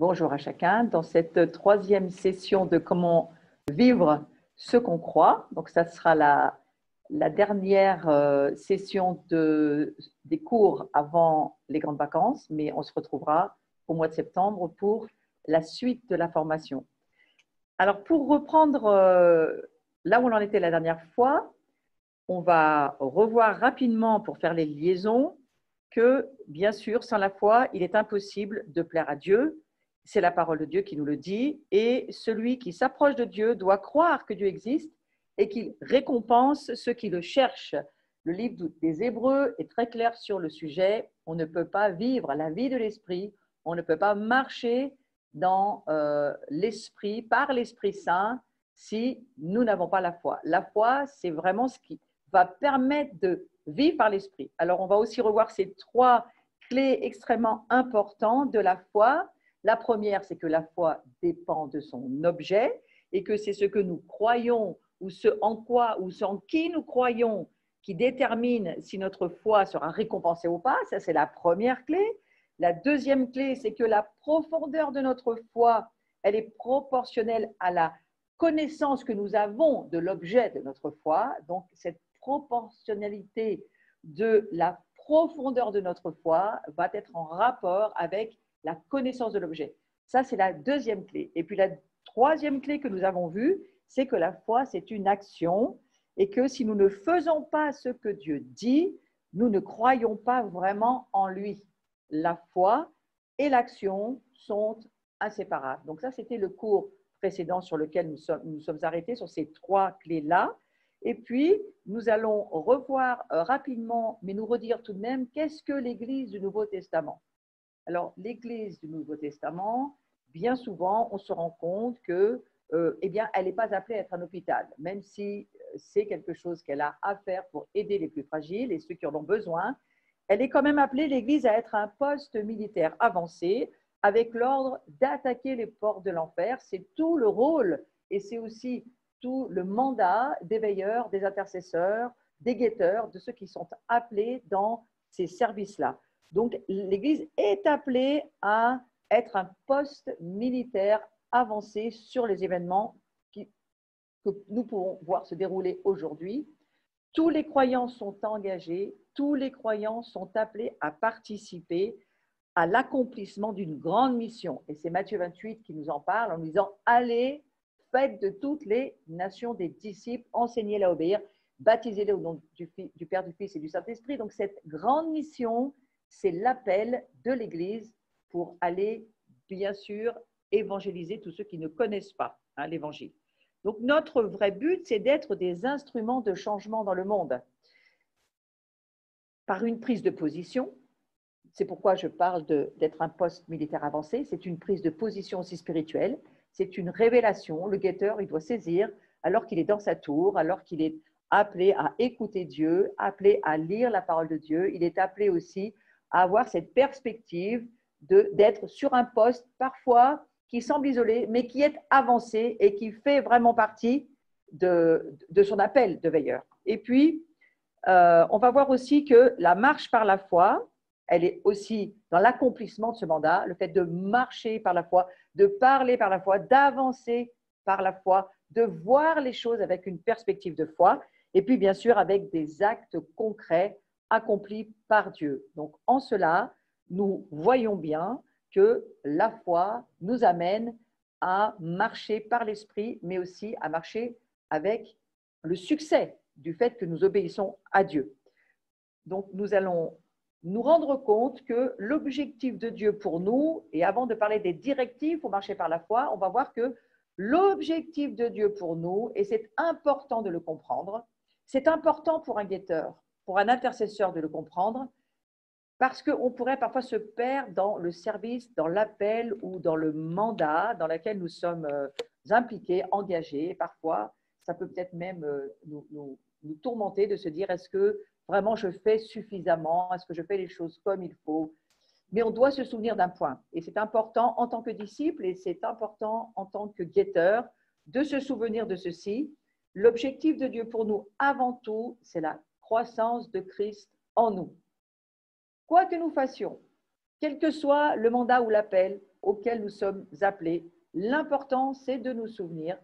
Bonjour à chacun. Dans cette troisième session de comment vivre ce qu'on croit, donc ça sera la dernière session des cours avant les grandes vacances, mais on se retrouvera au mois de septembre pour la suite de la formation. Alors pour reprendre là où on en était la dernière fois, on va revoir rapidement pour faire les liaisons que, bien sûr, sans la foi, il est impossible de plaire à Dieu. C'est la parole de Dieu qui nous le dit. Et celui qui s'approche de Dieu doit croire que Dieu existe et qu'il récompense ceux qui le cherchent. Le livre des Hébreux est très clair sur le sujet. On ne peut pas vivre la vie de l'esprit. On ne peut pas marcher dans l'esprit, par l'Esprit Saint, si nous n'avons pas la foi. La foi, c'est vraiment ce qui va permettre de vivre par l'esprit. Alors, on va aussi revoir ces trois clés extrêmement importantes de la foi. La première, c'est que la foi dépend de son objet et que c'est ce que nous croyons ou ce en quoi ou ce en qui nous croyons qui détermine si notre foi sera récompensée ou pas. Ça, c'est la première clé. La deuxième clé, c'est que la profondeur de notre foi, elle est proportionnelle à la connaissance que nous avons de l'objet de notre foi. Donc, cette proportionnalité de la profondeur de notre foi va être en rapport avec la connaissance de l'objet. Ça, c'est la deuxième clé. Et puis, la troisième clé que nous avons vue, c'est que la foi, c'est une action et que si nous ne faisons pas ce que Dieu dit, nous ne croyons pas vraiment en lui. La foi et l'action sont inséparables. Donc ça, c'était le cours précédent sur lequel nous sommes arrêtés, sur ces trois clés-là. Et puis, nous allons revoir rapidement, mais nous redire tout de même, qu'est-ce que l'Église du Nouveau Testament? Alors, l'Église du Nouveau Testament, bien souvent, on se rend compte que, eh bien, elle n'est pas appelée à être un hôpital, même si c'est quelque chose qu'elle a à faire pour aider les plus fragiles et ceux qui en ont besoin. Elle est quand même appelée, l'Église, à être un poste militaire avancé, avec l'ordre d'attaquer les portes de l'enfer. C'est tout le rôle et c'est aussi tout le mandat des veilleurs, des intercesseurs, des guetteurs, de ceux qui sont appelés dans ces services-là. Donc, l'Église est appelée à être un poste militaire avancé sur les événements que nous pouvons voir se dérouler aujourd'hui. Tous les croyants sont engagés, tous les croyants sont appelés à participer à l'accomplissement d'une grande mission. Et c'est Matthieu 28 qui nous en parle en nous disant « Allez, faites de toutes les nations des disciples, enseignez-les à obéir, baptisez-les au nom du Père, du Fils et du Saint-Esprit. » Donc cette grande mission, c'est l'appel de l'Église pour aller, bien sûr, évangéliser tous ceux qui ne connaissent pas l'Évangile. Donc notre vrai but, c'est d'être des instruments de changement dans le monde par une prise de position. C'est pourquoi je parle d'être un poste militaire avancé. C'est une prise de position aussi spirituelle. C'est une révélation. Le guetteur, il doit saisir, alors qu'il est dans sa tour, alors qu'il est appelé à écouter Dieu, appelé à lire la parole de Dieu. Il est appelé aussi à avoir cette perspective d'être sur un poste parfois qui semble isolé, mais qui est avancé et qui fait vraiment partie de son appel de veilleur. Et puis, on va voir aussi que la marche par la foi, elle est aussi dans l'accomplissement de ce mandat, le fait de marcher par la foi, de parler par la foi, d'avancer par la foi, de voir les choses avec une perspective de foi, et puis bien sûr avec des actes concrets accomplis par Dieu. Donc en cela, nous voyons bien que la foi nous amène à marcher par l'esprit, mais aussi à marcher avec le succès du fait que nous obéissons à Dieu. Donc nous allons nous rendre compte que l'objectif de Dieu pour nous, et avant de parler des directives pour marcher par la foi, on va voir que l'objectif de Dieu pour nous, et c'est important de le comprendre, c'est important pour un guetteur, pour un intercesseur de le comprendre, parce qu'on pourrait parfois se perdre dans le service, dans l'appel ou dans le mandat dans lequel nous sommes impliqués, engagés. Parfois, ça peut peut-être même nous tourmenter de se dire est-ce que vraiment je fais suffisamment, est-ce que je fais les choses comme il faut? Mais on doit se souvenir d'un point, et c'est important en tant que disciple et c'est important en tant que guetteur de se souvenir de ceci. L'objectif de Dieu pour nous, avant tout, c'est la croissance de Christ en nous. Quoi que nous fassions, quel que soit le mandat ou l'appel, auquel nous sommes appelés. L'important, c'est de nous souvenir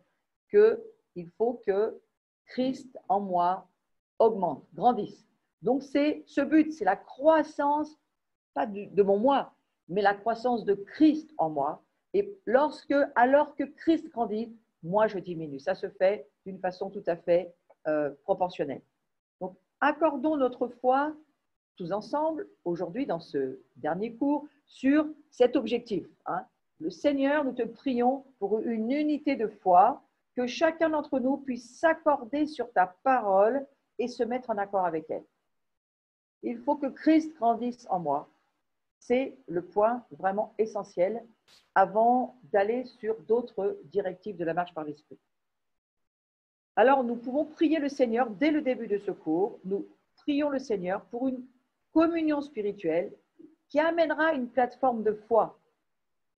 qu'il faut que Christ en moi augmente, grandisse. Donc, c'est ce but, c'est la croissance, pas de mon moi, mais la croissance de Christ en moi. Et alors que Christ grandit, moi, je diminue. Ça se fait d'une façon tout à fait proportionnelle. Donc, accordons notre foi tous ensemble, aujourd'hui, dans ce dernier cours, sur cet objectif. Le Seigneur, nous te prions pour une unité de foi, que chacun d'entre nous puisse s'accorder sur ta parole et se mettre en accord avec elle. Il faut que Christ grandisse en moi. C'est le point vraiment essentiel avant d'aller sur d'autres directives de la marche par l'Esprit. Alors, nous pouvons prier le Seigneur dès le début de ce cours. Nous prions le Seigneur pour une communion spirituelle qui amènera une plateforme de foi.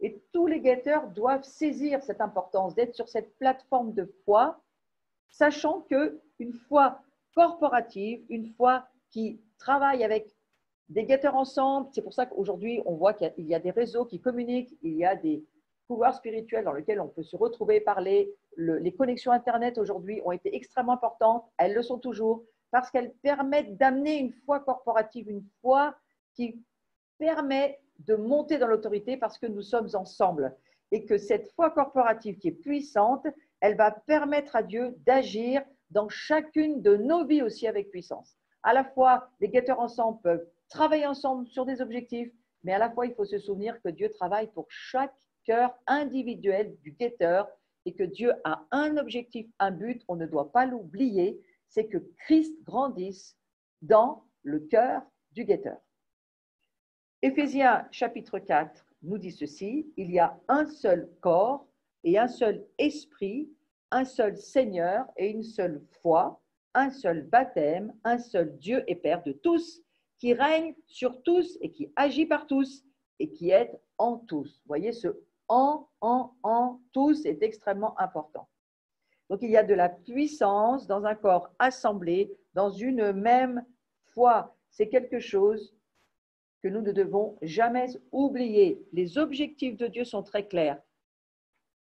Et tous les guetteurs doivent saisir cette importance d'être sur cette plateforme de foi, sachant qu'une foi corporative, une foi qui travaille avec des guetteurs ensemble, c'est pour ça qu'aujourd'hui, on voit qu'il y a des réseaux qui communiquent, il y a des couloirs spirituels dans lesquels on peut se retrouver et parler. Les connexions Internet aujourd'hui ont été extrêmement importantes, elles le sont toujours, parce qu'elles permettent d'amener une foi corporative, une foi qui permet de monter dans l'autorité parce que nous sommes ensemble. Et que cette foi corporative qui est puissante, elle va permettre à Dieu d'agir dans chacune de nos vies aussi avec puissance. À la fois, les guetteurs ensemble peuvent travailler ensemble sur des objectifs, mais à la fois, il faut se souvenir que Dieu travaille pour chaque cœur individuel du guetteur et que Dieu a un objectif, un but, on ne doit pas l'oublier, c'est que Christ grandisse dans le cœur du guetteur. Éphésiens chapitre 4 nous dit ceci, il y a un seul corps et un seul esprit, un seul Seigneur et une seule foi, un seul baptême, un seul Dieu et Père de tous, qui règne sur tous et qui agit par tous et qui est en tous. Vous voyez, ce en tous est extrêmement important. Donc, il y a de la puissance dans un corps assemblé, dans une même foi. C'est quelque chose que nous ne devons jamais oublier. Les objectifs de Dieu sont très clairs.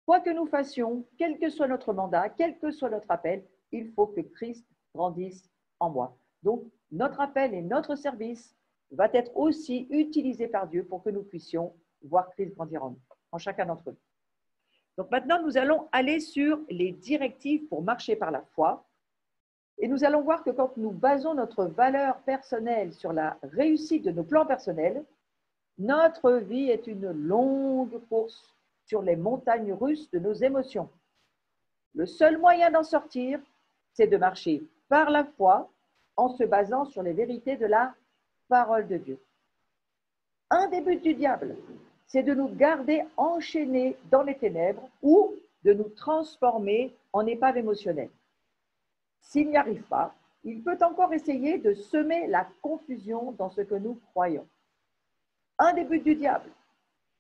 Quoi que nous fassions, quel que soit notre mandat, quel que soit notre appel, il faut que Christ grandisse en moi. Donc, notre appel et notre service va être aussi utilisé par Dieu pour que nous puissions voir Christ grandir en chacun d'entre nous. Donc maintenant, nous allons aller sur les directives pour marcher par la foi. Et nous allons voir que quand nous basons notre valeur personnelle sur la réussite de nos plans personnels, notre vie est une longue course sur les montagnes russes de nos émotions. Le seul moyen d'en sortir, c'est de marcher par la foi en se basant sur les vérités de la parole de Dieu. Un des buts du diable, c'est de nous garder enchaînés dans les ténèbres ou de nous transformer en épave émotionnelle. S'il n'y arrive pas, il peut encore essayer de semer la confusion dans ce que nous croyons. Un des buts du diable,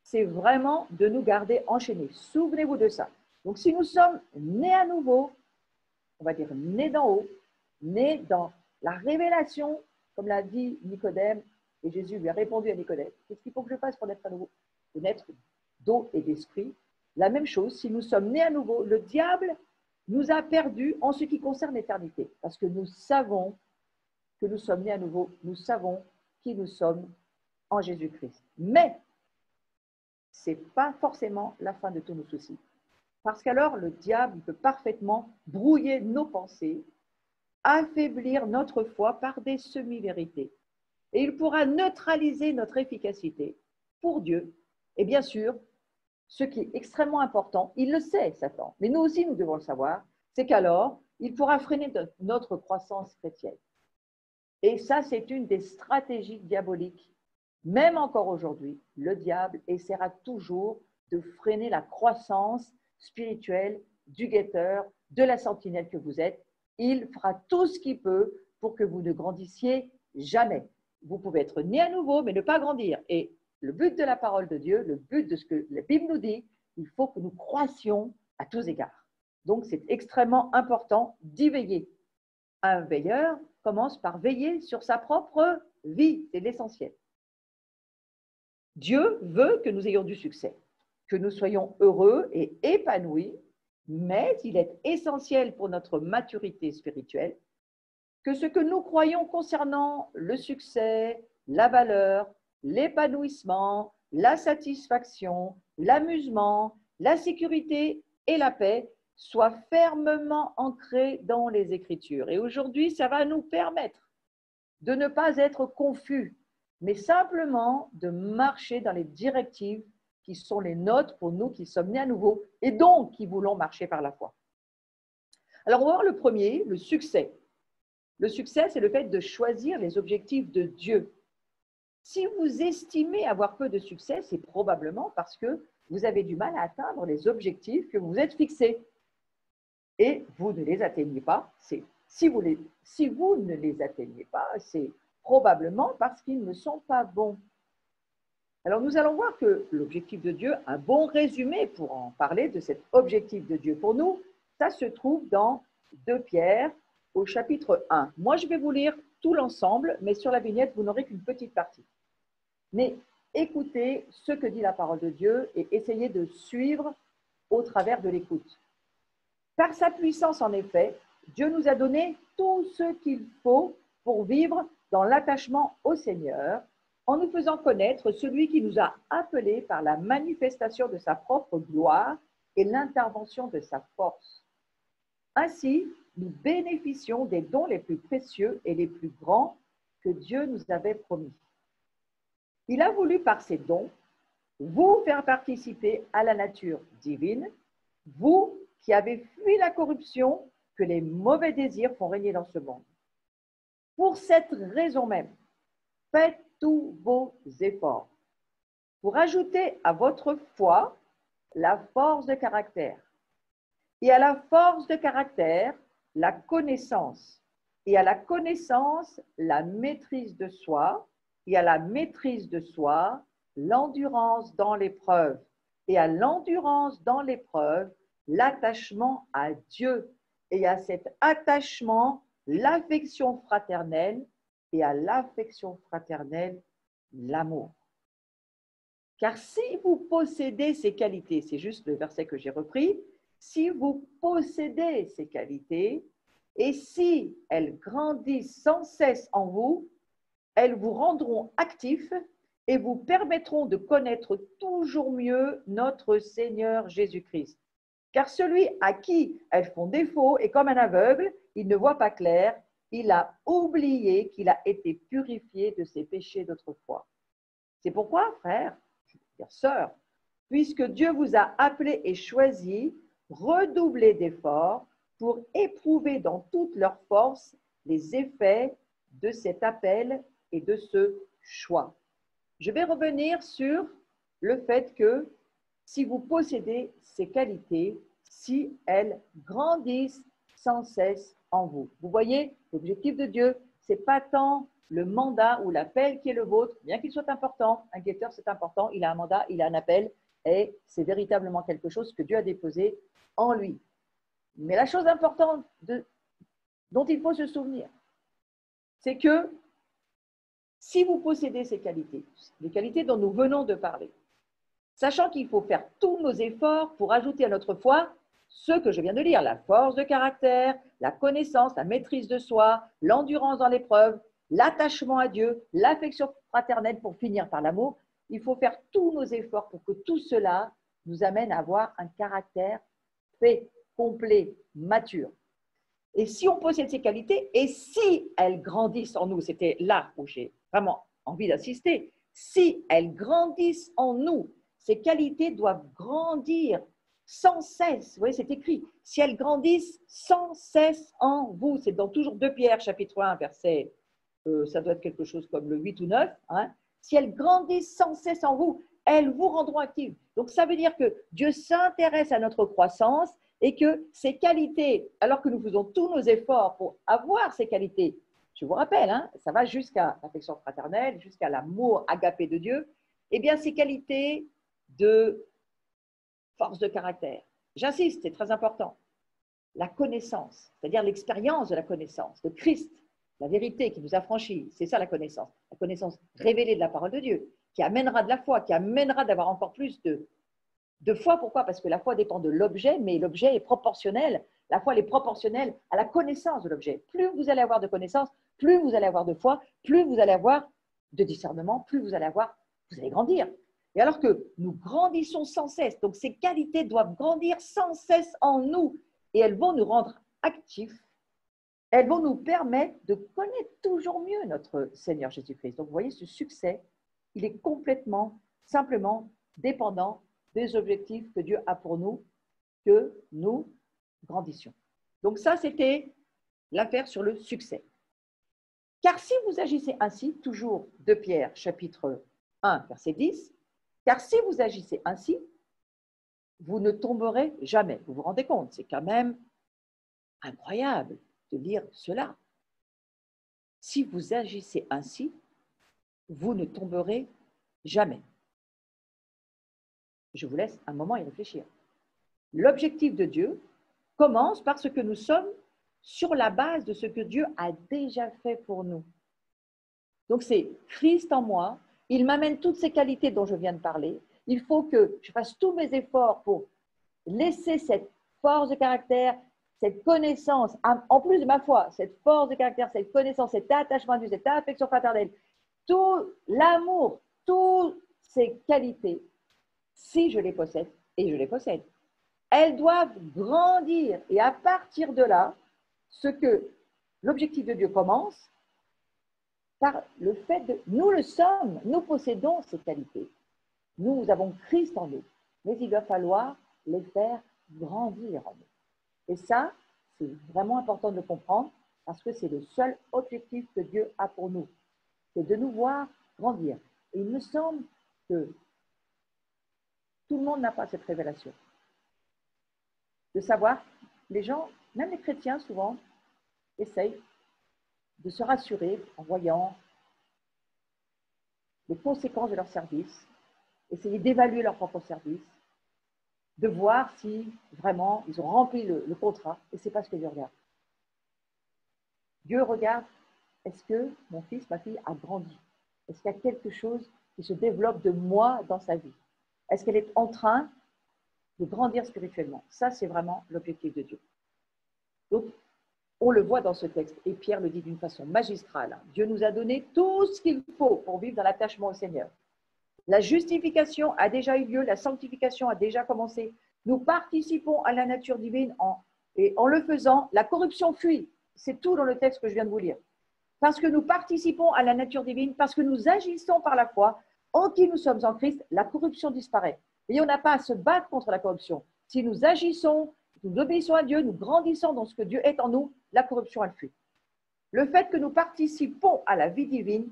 c'est vraiment de nous garder enchaînés. Souvenez-vous de ça. Donc, si nous sommes nés à nouveau, on va dire nés d'en haut, nés dans la révélation, comme l'a dit Nicodème, et Jésus lui a répondu à Nicodème, qu'est-ce qu'il faut que je fasse pour naître à nouveau? De naître d'eau et d'esprit. La même chose, si nous sommes nés à nouveau, le diable nous a perdus en ce qui concerne l'éternité, parce que nous savons que nous sommes nés à nouveau, nous savons qui nous sommes en Jésus-Christ. Mais ce n'est pas forcément la fin de tous nos soucis, parce qu'alors le diable peut parfaitement brouiller nos pensées, affaiblir notre foi par des semi-vérités. Et il pourra neutraliser notre efficacité pour Dieu. Et bien sûr, ce qui est extrêmement important, il le sait, Satan, mais nous aussi, nous devons le savoir, c'est qu'alors, il pourra freiner notre croissance chrétienne. Et ça, c'est une des stratégies diaboliques. Même encore aujourd'hui, le diable essaiera toujours de freiner la croissance spirituelle du guetteur, de la sentinelle que vous êtes. Il fera tout ce qu'il peut pour que vous ne grandissiez jamais. Vous pouvez être né à nouveau, mais ne pas grandir. Et le but de la parole de Dieu, le but de ce que la Bible nous dit, il faut que nous croissions à tous égards. Donc, c'est extrêmement important d'y veiller. Un veilleur commence par veiller sur sa propre vie, c'est l'essentiel. Dieu veut que nous ayons du succès. que nous soyons heureux et épanouis, mais il est essentiel pour notre maturité spirituelle que ce que nous croyons concernant le succès, la valeur, l'épanouissement, la satisfaction, l'amusement, la sécurité et la paix soit fermement ancré dans les Écritures. Et aujourd'hui, ça va nous permettre de ne pas être confus, mais simplement de marcher dans les directives qui sont les nôtres pour nous qui sommes nés à nouveau et donc qui voulons marcher par la foi. Alors, on va voir le premier, le succès. Le succès, c'est le fait de choisir les objectifs de Dieu. Si vous estimez avoir peu de succès, c'est probablement parce que vous avez du mal à atteindre les objectifs que vous êtes fixés. Et vous ne les atteignez pas. Si vous ne les atteignez pas, c'est probablement parce qu'ils ne sont pas bons. Alors, nous allons voir que l'objectif de Dieu, un bon résumé pour en parler de cet objectif de Dieu pour nous, ça se trouve dans 2 Pierre au chapitre 1. Moi, je vais vous lire tout l'ensemble, mais sur la vignette, vous n'aurez qu'une petite partie. Mais écoutez ce que dit la parole de Dieu et essayez de suivre au travers de l'écoute. Par sa puissance, en effet, Dieu nous a donné tout ce qu'il faut pour vivre dans l'attachement au Seigneur, en nous faisant connaître celui qui nous a appelés par la manifestation de sa propre gloire et l'intervention de sa force. Ainsi, nous bénéficions des dons les plus précieux et les plus grands que Dieu nous avait promis. Il a voulu par ces dons vous faire participer à la nature divine, vous qui avez fui la corruption que les mauvais désirs font régner dans ce monde. Pour cette raison même, faites tous vos efforts pour ajouter à votre foi la force de caractère, et à la force de caractère, la connaissance, et à la connaissance, la maîtrise de soi, et à la maîtrise de soi, l'endurance dans l'épreuve, et à l'endurance dans l'épreuve, l'attachement à Dieu, et à cet attachement, l'affection fraternelle, et à l'affection fraternelle, l'amour. Car si vous possédez ces qualités, c'est juste le verset que j'ai repris, si vous possédez ces qualités, et si elles grandissent sans cesse en vous, elles vous rendront actifs et vous permettront de connaître toujours mieux notre Seigneur Jésus-Christ. Car celui à qui elles font défaut est comme un aveugle, il ne voit pas clair, il a oublié qu'il a été purifié de ses péchés d'autrefois. C'est pourquoi, frères, sœurs, puisque Dieu vous a appelés et choisis, redoublez d'efforts pour éprouver dans toute leur force les effets de cet appel et de ce choix. Je vais revenir sur le fait que si vous possédez ces qualités, si elles grandissent sans cesse en vous. Vous voyez, l'objectif de Dieu, ce n'est pas tant le mandat ou l'appel qui est le vôtre, bien qu'il soit important, un guetteur c'est important, il a un mandat, il a un appel, et c'est véritablement quelque chose que Dieu a déposé en lui. Mais la chose importante dont il faut se souvenir, c'est que si vous possédez ces qualités, les qualités dont nous venons de parler, sachant qu'il faut faire tous nos efforts pour ajouter à notre foi ce que je viens de lire, la force de caractère, la connaissance, la maîtrise de soi, l'endurance dans l'épreuve, l'attachement à Dieu, l'affection fraternelle pour finir par l'amour, il faut faire tous nos efforts pour que tout cela nous amène à avoir un caractère fait, complet, mature. Et si on possède ces qualités, et si elles grandissent en nous, c'était là où j'ai vraiment envie d'insister, si elles grandissent en nous, ces qualités doivent grandir sans cesse. Vous voyez, c'est écrit. Si elles grandissent sans cesse en vous, c'est dans toujours 2 Pierre, chapitre 1, verset, ça doit être quelque chose comme le 8 ou 9. Hein. Si elles grandissent sans cesse en vous, elles vous rendront actives. Donc, ça veut dire que Dieu s'intéresse à notre croissance et que ces qualités, alors que nous faisons tous nos efforts pour avoir ces qualités, je vous rappelle, hein, ça va jusqu'à l'affection fraternelle, jusqu'à l'amour agapé de Dieu, eh bien, ces qualités de force de caractère. J'insiste, c'est très important. La connaissance, c'est-à-dire l'expérience de la connaissance de Christ, la vérité qui nous affranchit, c'est ça la connaissance révélée de la parole de Dieu, qui amènera de la foi, qui amènera d'avoir encore plus de foi. Pourquoi? Parce que la foi dépend de l'objet, mais l'objet est proportionnel. La foi elle est proportionnelle à la connaissance de l'objet. Plus vous allez avoir de connaissances, plus vous allez avoir de foi, plus vous allez avoir de discernement, plus vous allez grandir. Et alors que nous grandissons sans cesse, donc ces qualités doivent grandir sans cesse en nous et elles vont nous rendre actifs, elles vont nous permettre de connaître toujours mieux notre Seigneur Jésus-Christ. Donc vous voyez, ce succès, il est complètement, simplement dépendant des objectifs que Dieu a pour nous, que nous grandissions. Donc ça, c'était l'affaire sur le succès. Car si vous agissez ainsi, toujours 2 Pierre, chapitre 1, verset 10, car si vous agissez ainsi, vous ne tomberez jamais. Vous vous rendez compte, c'est quand même incroyable de lire cela. Si vous agissez ainsi, vous ne tomberez jamais. Je vous laisse un moment y réfléchir. L'objectif de Dieu commence parce que nous sommes sur la base de ce que Dieu a déjà fait pour nous. Donc c'est Christ en moi, il m'amène toutes ces qualités dont je viens de parler. Il faut que je fasse tous mes efforts pour laisser cette force de caractère, cette connaissance, en plus de ma foi, cette force de caractère, cette connaissance, cet attachement à Dieu, cette affection fraternelle, tout l'amour, toutes ces qualités, si je les possède, et je les possède, elles doivent grandir. Et à partir de là, l'objectif de Dieu commence par le fait de, nous le sommes, nous possédons ces qualités. Nous avons Christ en nous, mais il va falloir les faire grandir en nous. Et ça, c'est vraiment important de le comprendre parce que c'est le seul objectif que Dieu a pour nous, c'est de nous voir grandir. Et il me semble que tout le monde n'a pas cette révélation. De savoir, les gens, même les chrétiens souvent, essayent de se rassurer en voyant les conséquences de leur service, essayer d'évaluer leur propre service, de voir si vraiment ils ont rempli le contrat, et ce n'est pas ce que Dieu regarde. Dieu regarde, est-ce que mon fils, ma fille a grandi? Est-ce qu'il y a quelque chose qui se développe de moi dans sa vie? Est-ce qu'elle est en train de grandir spirituellement? Ça, c'est vraiment l'objectif de Dieu. Donc, on le voit dans ce texte, et Pierre le dit d'une façon magistrale. Dieu nous a donné tout ce qu'il faut pour vivre dans l'attachement au Seigneur. La justification a déjà eu lieu, la sanctification a déjà commencé. Nous participons à la nature divine et en le faisant, la corruption fuit. C'est tout dans le texte que je viens de vous lire. Parce que nous participons à la nature divine, parce que nous agissons par la foi, en qui nous sommes en Christ, la corruption disparaît. Et on n'a pas à se battre contre la corruption. Si nous agissons, nous obéissons à Dieu, nous grandissons dans ce que Dieu est en nous, la corruption, elle fuit. Le fait que nous participons à la vie divine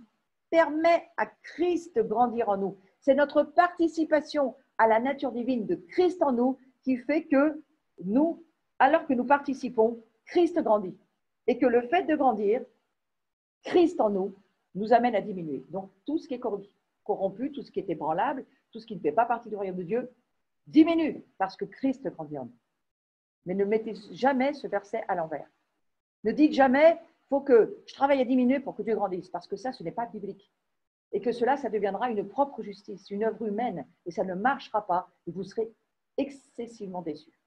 permet à Christ de grandir en nous. C'est notre participation à la nature divine de Christ en nous qui fait que nous, alors que nous participons, Christ grandit. Et que le fait de grandir, Christ en nous, nous amène à diminuer. Donc, tout ce qui est corrompu, tout ce qui est ébranlable, tout ce qui ne fait pas partie du royaume de Dieu, diminue parce que Christ grandit en nous. Mais ne mettez jamais ce verset à l'envers. Ne dites jamais, il faut que je travaille à diminuer pour que Dieu grandisse, parce que ça, ce n'est pas biblique. Et que cela, ça deviendra une propre justice, une œuvre humaine, et ça ne marchera pas, et vous serez excessivement déçus.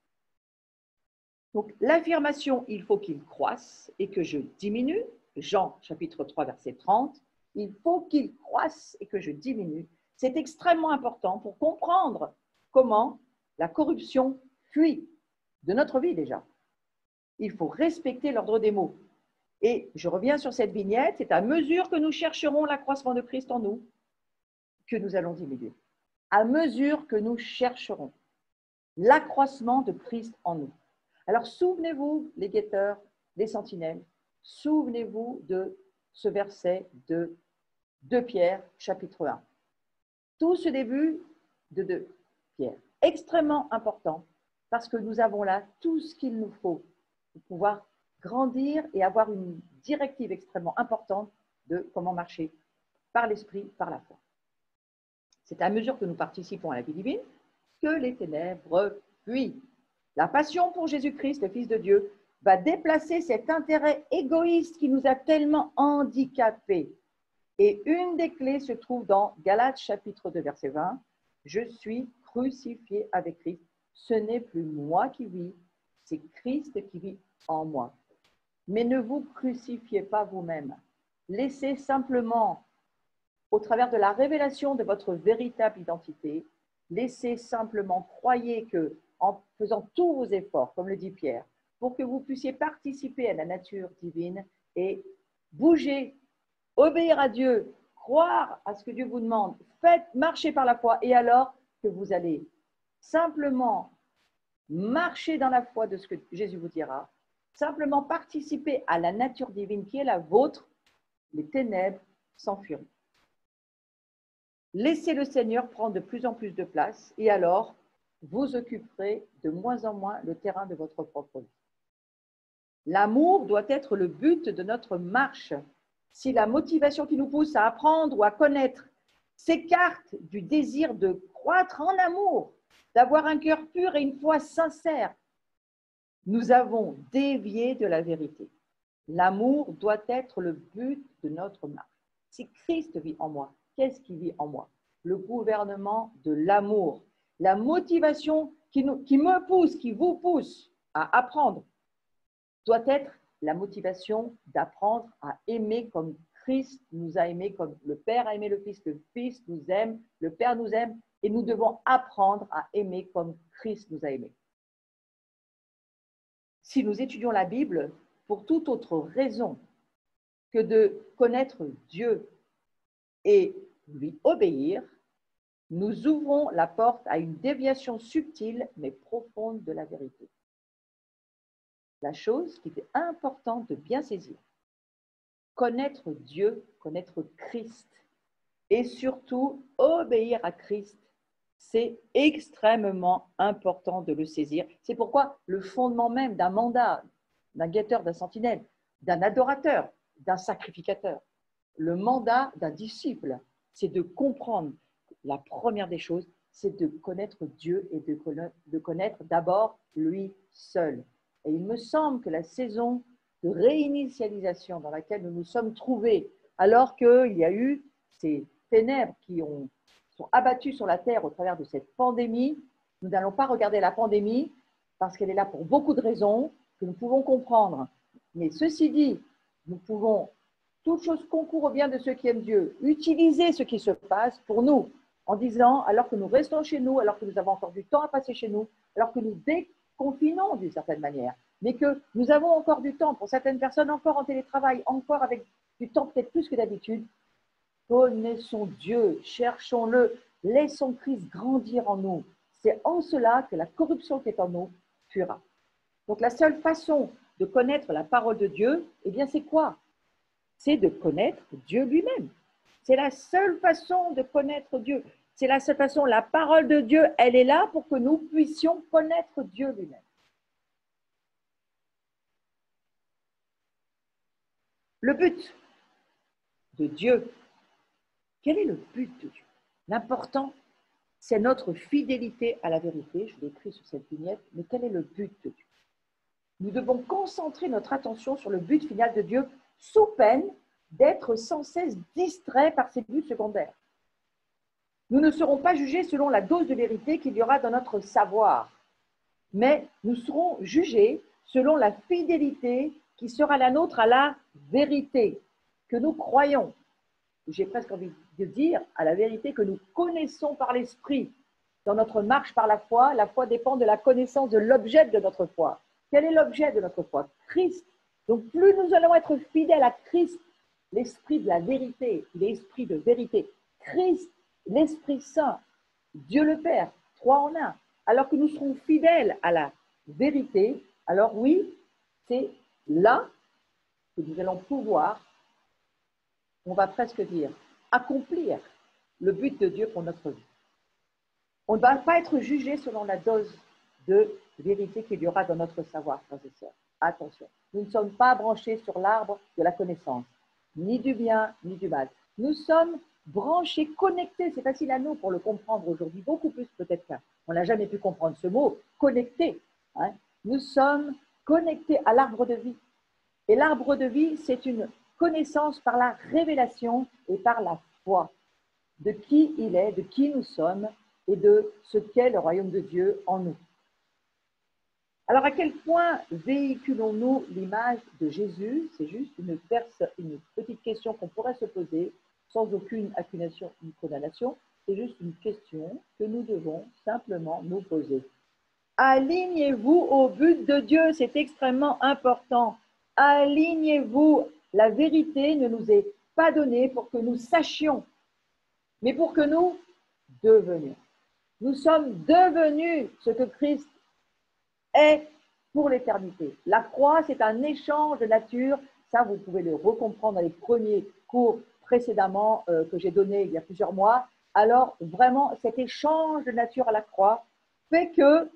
Donc, l'affirmation, il faut qu'il croisse et que je diminue, Jean chapitre 3, verset 30, il faut qu'il croisse et que je diminue. C'est extrêmement important pour comprendre comment la corruption fuit de notre vie déjà. Il faut respecter l'ordre des mots. Et je reviens sur cette vignette, c'est à mesure que nous chercherons l'accroissement de Christ en nous que nous allons diminuer. À mesure que nous chercherons l'accroissement de Christ en nous. Alors souvenez-vous, les guetteurs, les sentinelles, souvenez-vous de ce verset de 2 Pierre, chapitre 1. Tout ce début de 2 Pierre, extrêmement important, parce que nous avons là tout ce qu'il nous faut pour pouvoir grandir et avoir une directive extrêmement importante de comment marcher par l'esprit, par la foi. C'est à mesure que nous participons à la vie divine que les ténèbres fuient. La passion pour Jésus-Christ, le Fils de Dieu, va déplacer cet intérêt égoïste qui nous a tellement handicapés. Et une des clés se trouve dans Galates chapitre 2, verset 20. Je suis crucifié avec Christ. Ce n'est plus moi qui vis, c'est Christ qui vit en moi. Mais ne vous crucifiez pas vous-même. Laissez simplement, au travers de la révélation de votre véritable identité, laissez simplement, croyez que, en faisant tous vos efforts, comme le dit Pierre, pour que vous puissiez participer à la nature divine et bouger, obéir à Dieu, croire à ce que Dieu vous demande, faites marcher par la foi, et alors que vous allez simplement marcher dans la foi de ce que Jésus vous dira, simplement participer à la nature divine qui est la vôtre, les ténèbres s'enfuiront. Laissez le Seigneur prendre de plus en plus de place et alors vous occuperez de moins en moins le terrain de votre propre vie. L'amour doit être le but de notre marche. Si la motivation qui nous pousse à apprendre ou à connaître s'écarte du désir de croître en amour, d'avoir un cœur pur et une foi sincère, nous avons dévié de la vérité. L'amour doit être le but de notre marche. Si Christ vit en moi, qu'est-ce qui vit en moi? Le gouvernement de l'amour. La motivation qui me pousse, qui vous pousse à apprendre, doit être la motivation d'apprendre à aimer comme Christ nous a aimés, comme le Père a aimé le Fils nous aime, le Père nous aime, et nous devons apprendre à aimer comme Christ nous a aimés. Si nous étudions la Bible pour toute autre raison que de connaître Dieu et lui obéir, nous ouvrons la porte à une déviation subtile mais profonde de la vérité. La chose qui est importante de bien saisir, connaître Dieu, connaître Christ et surtout obéir à Christ, c'est extrêmement important de le saisir. C'est pourquoi le fondement même d'un mandat, d'un guetteur, d'un sentinelle, d'un adorateur, d'un sacrificateur, le mandat d'un disciple, c'est de comprendre la première des choses, c'est de connaître Dieu et de connaître d'abord lui seul. Et il me semble que la saison de réinitialisation dans laquelle nous nous sommes trouvés, alors qu'il y a eu ces ténèbres qui sont abattues sur la terre au travers de cette pandémie, nous n'allons pas regarder la pandémie parce qu'elle est là pour beaucoup de raisons que nous pouvons comprendre. Mais ceci dit, nous pouvons, toute chose concourt au bien de ceux qui aiment Dieu, utiliser ce qui se passe pour nous, en disant, alors que nous restons chez nous, alors que nous avons encore du temps à passer chez nous, alors que nous déconfinons d'une certaine manière, mais que nous avons encore du temps, pour certaines personnes encore en télétravail, encore avec du temps peut-être plus que d'habitude, connaissons Dieu, cherchons-le, laissons Christ grandir en nous. C'est en cela que la corruption qui est en nous fuira. Donc la seule façon de connaître la parole de Dieu, eh bien c'est quoi? C'est de connaître Dieu lui-même. C'est la seule façon de connaître Dieu. C'est la seule façon, la parole de Dieu, elle est là pour que nous puissions connaître Dieu lui-même. Le but de Dieu, quel est le but de Dieu? L'important, c'est notre fidélité à la vérité. Je l'ai écrit sur cette vignette, mais quel est le but de Dieu? Nous devons concentrer notre attention sur le but final de Dieu sous peine d'être sans cesse distraits par ses buts secondaires. Nous ne serons pas jugés selon la dose de vérité qu'il y aura dans notre savoir, mais nous serons jugés selon la fidélité qui sera la nôtre à la vérité que nous croyons. J'ai presque envie de dire à la vérité que nous connaissons par l'esprit. Dans notre marche par la foi dépend de la connaissance de l'objet de notre foi. Quel est l'objet de notre foi? Christ. Donc plus nous allons être fidèles à Christ, l'esprit de la vérité, l'esprit de vérité, Christ, l'Esprit Saint, Dieu le Père, trois en un, alors que nous serons fidèles à la vérité, alors oui, c'est là que nous allons pouvoir, on va presque dire, accomplir le but de Dieu pour notre vie. On ne va pas être jugé selon la dose de vérité qu'il y aura dans notre savoir, frères et sœurs. Attention, nous ne sommes pas branchés sur l'arbre de la connaissance, ni du bien, ni du mal. Nous sommes branchés, connectés. C'est facile à nous pour le comprendre aujourd'hui, beaucoup plus peut-être qu'on n'a jamais pu comprendre ce mot, connectés. Hein. Nous sommes connectés à l'arbre de vie. Et l'arbre de vie, c'est une connaissance par la révélation et par la foi de qui il est, de qui nous sommes et de ce qu'est le royaume de Dieu en nous. Alors, à quel point véhiculons-nous l'image de Jésus? C'est juste une petite question qu'on pourrait se poser sans aucune accusation ni condamnation. C'est juste une question que nous devons simplement nous poser. Alignez-vous au but de Dieu, c'est extrêmement important. Alignez-vous. La vérité ne nous est pas donnée pour que nous sachions, mais pour que nous devenions. Nous sommes devenus ce que Christ est pour l'éternité. La croix, c'est un échange de nature. Ça, vous pouvez le recomprendre dans les premiers cours précédemment que j'ai donnés il y a plusieurs mois. Alors, vraiment, cet échange de nature à la croix fait que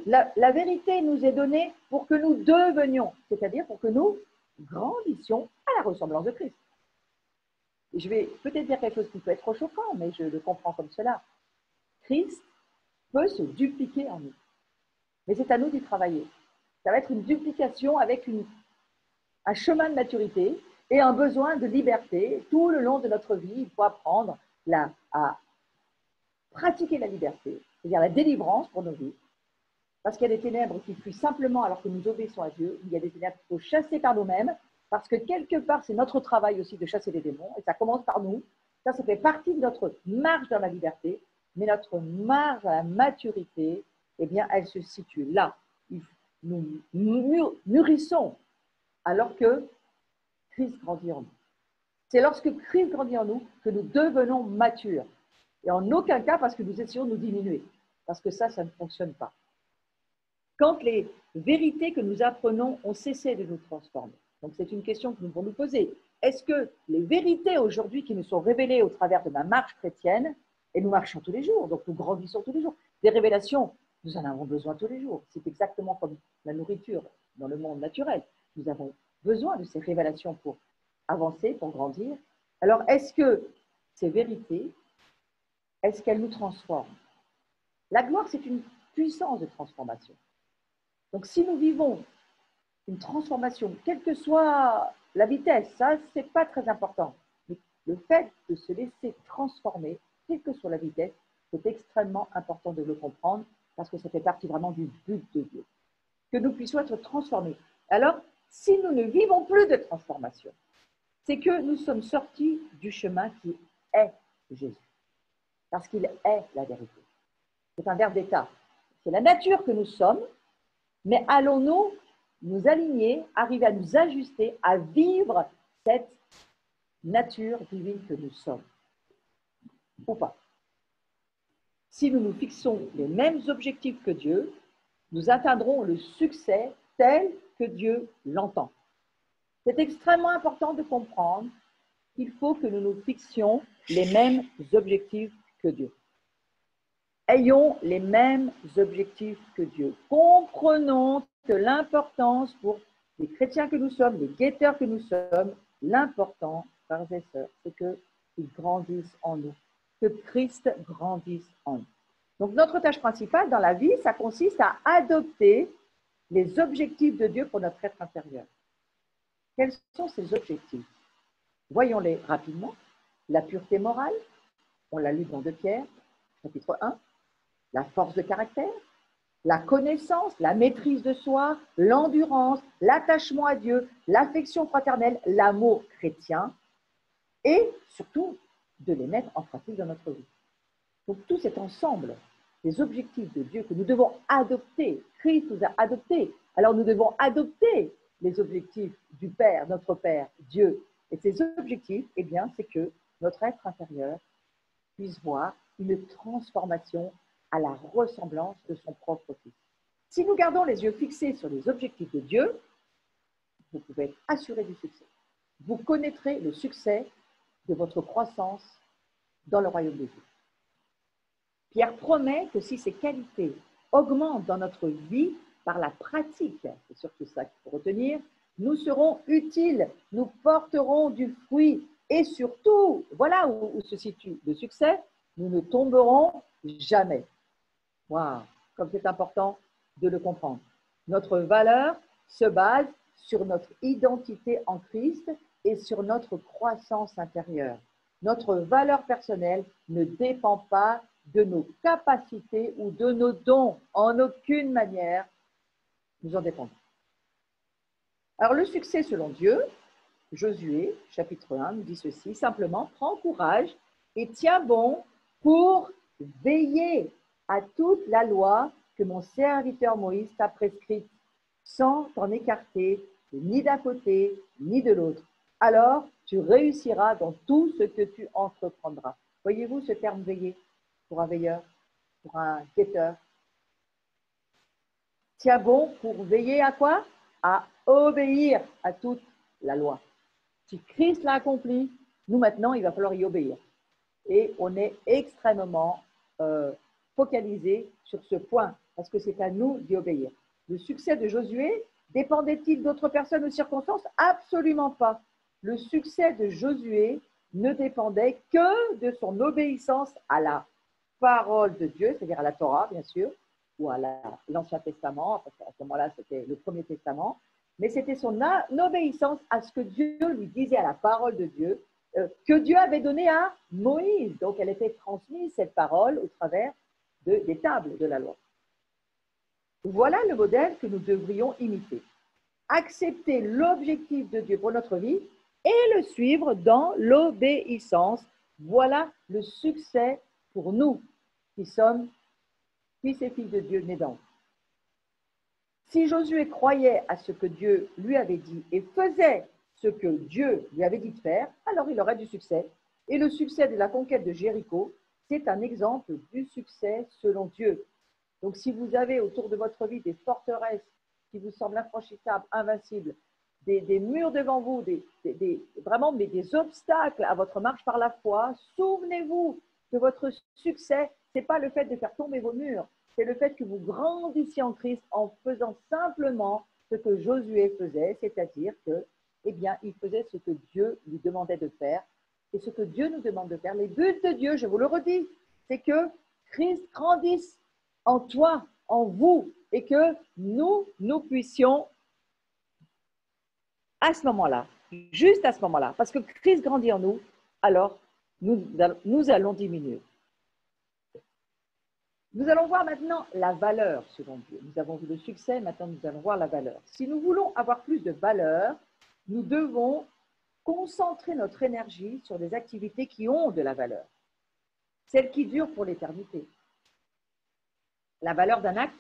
la vérité nous est donnée pour que nous devenions, c'est-à-dire pour que nous grandissions à la ressemblance de Christ. Et je vais peut-être dire quelque chose qui peut être trop choquant, mais je le comprends comme cela. Christ peut se dupliquer en nous. Mais c'est à nous d'y travailler. Ça va être une duplication avec un chemin de maturité et un besoin de liberté. Tout le long de notre vie, il faut apprendre à pratiquer la liberté, c'est-à-dire la délivrance pour nos vies. Parce qu'il y a des ténèbres qui fuient simplement alors que nous obéissons à Dieu. Il y a des ténèbres qu'il faut chasser par nous-mêmes, parce que quelque part, c'est notre travail aussi de chasser les démons, et ça commence par nous. Ça fait partie de notre marche dans la liberté, mais notre marche à la maturité, eh bien, elle se situe là. Nous mûrissons alors que Christ grandit en nous. C'est lorsque Christ grandit en nous que nous devenons matures. Et en aucun cas parce que nous essayons de nous diminuer, parce que ça ne fonctionne pas. Quand les vérités que nous apprenons ont cessé de nous transformer. Donc, c'est une question que nous devons nous poser. Est-ce que les vérités aujourd'hui qui nous sont révélées au travers de ma marche chrétienne, et nous marchons tous les jours, donc nous grandissons tous les jours, des révélations, nous en avons besoin tous les jours. C'est exactement comme la nourriture dans le monde naturel. Nous avons besoin de ces révélations pour avancer, pour grandir. Alors, est-ce que ces vérités, est-ce qu'elles nous transforment? La gloire, c'est une puissance de transformation. Donc, si nous vivons une transformation, quelle que soit la vitesse, ça, ce n'est pas très important. Mais le fait de se laisser transformer, quelle que soit la vitesse, c'est extrêmement important de le comprendre parce que ça fait partie vraiment du but de Dieu. Que nous puissions être transformés. Alors, si nous ne vivons plus de transformation, c'est que nous sommes sortis du chemin qui est Jésus. Parce qu'il est la vérité. C'est un verbe d'état. C'est la nature que nous sommes, mais allons-nous nous aligner, arriver à nous ajuster, à vivre cette nature divine que nous sommes? Ou pas? Si nous nous fixons les mêmes objectifs que Dieu, nous atteindrons le succès tel que Dieu l'entend. C'est extrêmement important de comprendre qu'il faut que nous nous fixions les mêmes objectifs que Dieu. Ayons les mêmes objectifs que Dieu. Comprenons que l'importance pour les chrétiens que nous sommes, les guetteurs que nous sommes, l'important, frères et sœurs, c'est qu'ils grandissent en nous, que Christ grandisse en nous. Donc notre tâche principale dans la vie, ça consiste à adopter les objectifs de Dieu pour notre être intérieur. Quels sont ces objectifs? Voyons-les rapidement. La pureté morale, on l'a lu dans 2 Pierre, chapitre 1. La force de caractère, la connaissance, la maîtrise de soi, l'endurance, l'attachement à Dieu, l'affection fraternelle, l'amour chrétien et surtout de les mettre en pratique dans notre vie. Donc tout cet ensemble des objectifs de Dieu que nous devons adopter, Christ nous a adoptés, alors nous devons adopter les objectifs du Père, notre Père, Dieu. Et ces objectifs, eh bien, c'est que notre être intérieur puisse voir une transformation à la ressemblance de son propre Fils. Si nous gardons les yeux fixés sur les objectifs de Dieu, vous pouvez être assuré du succès. Vous connaîtrez le succès de votre croissance dans le royaume de Dieu. Pierre promet que si ces qualités augmentent dans notre vie par la pratique, c'est surtout ça qu'il faut retenir, nous serons utiles, nous porterons du fruit et surtout, voilà où se situe le succès, nous ne tomberons jamais. Waouh, comme c'est important de le comprendre. Notre valeur se base sur notre identité en Christ et sur notre croissance intérieure. Notre valeur personnelle ne dépend pas de nos capacités ou de nos dons. En aucune manière, nous en dépendons. Alors, le succès selon Dieu, Josué, chapitre 1, nous dit ceci, simplement, prends courage et tiens bon pour veiller à toute la loi que mon serviteur Moïse t'a prescrite, sans t'en écarter ni d'un côté ni de l'autre. Alors, tu réussiras dans tout ce que tu entreprendras. Voyez-vous ce terme veiller pour un veilleur, pour un guetteur? Tiens bon pour veiller à quoi? À obéir à toute la loi. Si Christ l'a accompli, nous maintenant, il va falloir y obéir. Et on est extrêmement focalisé sur ce point, parce que c'est à nous d'y obéir. Le succès de Josué dépendait-il d'autres personnes ou circonstances? Absolument pas. Le succès de Josué ne dépendait que de son obéissance à la parole de Dieu, c'est-à-dire à la Torah, bien sûr, ou à l'Ancien Testament, parce qu'à ce moment-là, c'était le Premier Testament, mais c'était son obéissance à ce que Dieu lui disait, à la parole de Dieu, que Dieu avait donné à Moïse. Donc, elle était transmise, cette parole, au travers des tables de la loi. Voilà le modèle que nous devrions imiter. Accepter l'objectif de Dieu pour notre vie et le suivre dans l'obéissance. Voilà le succès pour nous qui sommes fils et filles de Dieu nés d'ange. Si Josué croyait à ce que Dieu lui avait dit et faisait ce que Dieu lui avait dit de faire, alors il aurait du succès. Et le succès de la conquête de Jéricho, c'est un exemple du succès selon Dieu. Donc si vous avez autour de votre vie des forteresses qui vous semblent infranchissables, invincibles, des murs devant vous, vraiment des obstacles à votre marche par la foi, souvenez-vous que votre succès, ce n'est pas le fait de faire tomber vos murs, c'est le fait que vous grandissiez en Christ en faisant simplement ce que Josué faisait, c'est-à-dire que, eh bien, il faisait ce que Dieu lui demandait de faire. Et ce que Dieu nous demande de faire, les buts de Dieu, je vous le redis, c'est que Christ grandisse en toi, en vous, et que nous puissions, à ce moment-là, juste à ce moment-là, parce que Christ grandit en nous, alors nous allons diminuer. Nous allons voir maintenant la valeur selon Dieu. Nous avons vu le succès, maintenant nous allons voir la valeur. Si nous voulons avoir plus de valeur, nous devons concentrer notre énergie sur des activités qui ont de la valeur, celles qui durent pour l'éternité. La valeur d'un acte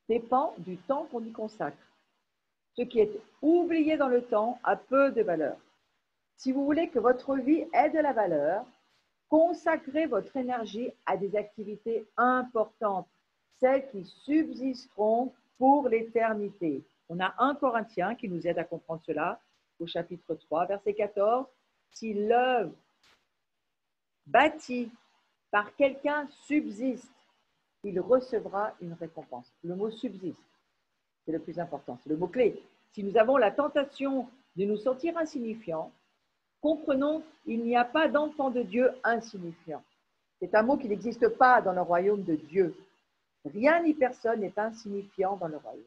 dépend du temps qu'on y consacre. Ce qui est oublié dans le temps a peu de valeur. Si vous voulez que votre vie ait de la valeur, consacrez votre énergie à des activités importantes, celles qui subsisteront pour l'éternité. On a 1 Corinthiens qui nous aide à comprendre cela, au chapitre 3, verset 14. Si l'œuvre bâtie par quelqu'un subsiste, il recevra une récompense. Le mot subsiste, c'est le plus important, c'est le mot-clé. Si nous avons la tentation de nous sentir insignifiants, comprenons, il n'y a pas d'enfant de Dieu insignifiant. C'est un mot qui n'existe pas dans le royaume de Dieu. Rien ni personne n'est insignifiant dans le royaume.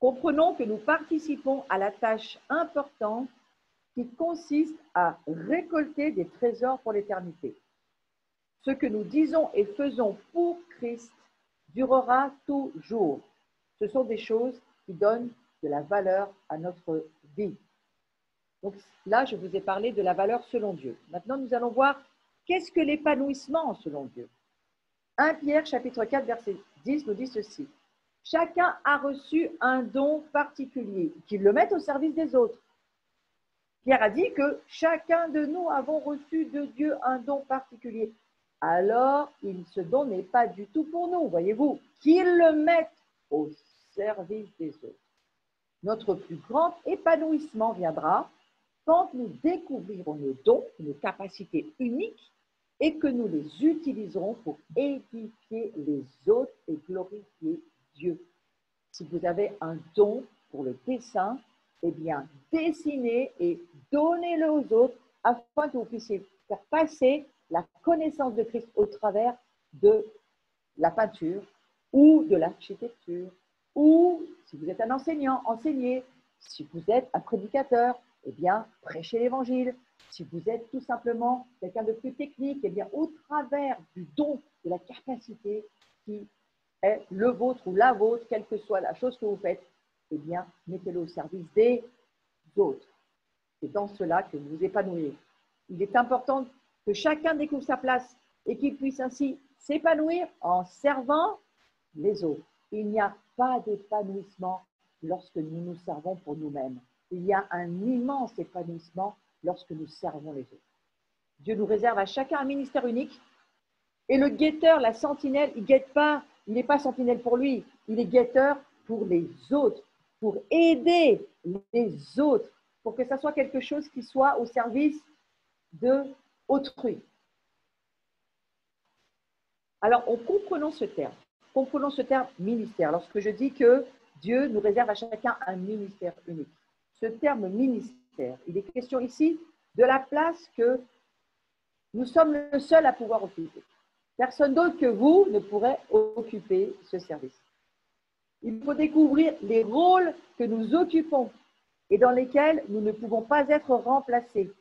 Comprenons que nous participons à la tâche importante qui consiste à récolter des trésors pour l'éternité. Ce que nous disons et faisons pour Christ durera toujours. Ce sont des choses qui donnent de la valeur à notre vie. Donc là, je vous ai parlé de la valeur selon Dieu. Maintenant, nous allons voir qu'est-ce que l'épanouissement selon Dieu. 1 Pierre, chapitre 4, verset 10 nous dit ceci. Chacun a reçu un don particulier, qu'il le mette au service des autres. Pierre a dit que chacun de nous avons reçu de Dieu un don particulier. Alors, ce don n'est pas du tout pour nous, voyez-vous, qu'il le mette au service des autres. Notre plus grand épanouissement viendra quand nous découvrirons nos dons, nos capacités uniques, et que nous les utiliserons pour édifier les autres et glorifier Dieu. Si vous avez un don pour le dessin, eh bien, dessinez et donnez-le aux autres afin que vous puissiez faire passer la connaissance de Christ au travers de la peinture ou de l'architecture, ou si vous êtes un enseignant, enseignez, si vous êtes un prédicateur, eh bien, prêchez l'évangile. Si vous êtes tout simplement quelqu'un de plus technique, eh bien, au travers du don, de la capacité qui est le vôtre ou la vôtre, quelle que soit la chose que vous faites, eh bien, mettez-le au service des autres. C'est dans cela que vous vous épanouirez. Il est important que chacun découvre sa place et qu'il puisse ainsi s'épanouir en servant les autres. Il n'y a pas d'épanouissement lorsque nous nous servons pour nous-mêmes. Il y a un immense épanouissement lorsque nous servons les autres. Dieu nous réserve à chacun un ministère unique. Et le guetteur, la sentinelle, il guette pas, il n'est pas sentinelle pour lui, il est guetteur pour les autres, pour aider les autres, pour que ça soit quelque chose qui soit au service de autrui. Alors, comprenons ce terme ministère, lorsque je dis que Dieu nous réserve à chacun un ministère unique. Ce terme ministère, il est question ici de la place que nous sommes le seul à pouvoir occuper. Personne d'autre que vous ne pourrait occuper ce service. Il faut découvrir les rôles que nous occupons et dans lesquels nous ne pouvons pas être remplacés.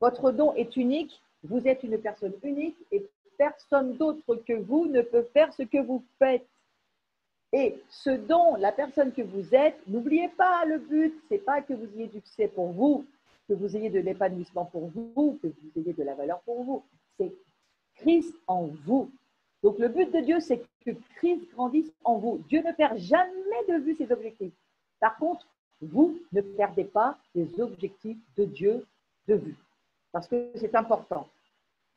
Votre don est unique, vous êtes une personne unique et personne d'autre que vous ne peut faire ce que vous faites. Et ce don, la personne que vous êtes, n'oubliez pas, le but, ce n'est pas que vous ayez du succès pour vous, que vous ayez de l'épanouissement pour vous, que vous ayez de la valeur pour vous. C'est Christ en vous. Donc le but de Dieu, c'est que Christ grandisse en vous. Dieu ne perd jamais de vue ses objectifs. Par contre, vous ne perdez pas les objectifs de Dieu de vue. Parce que c'est important.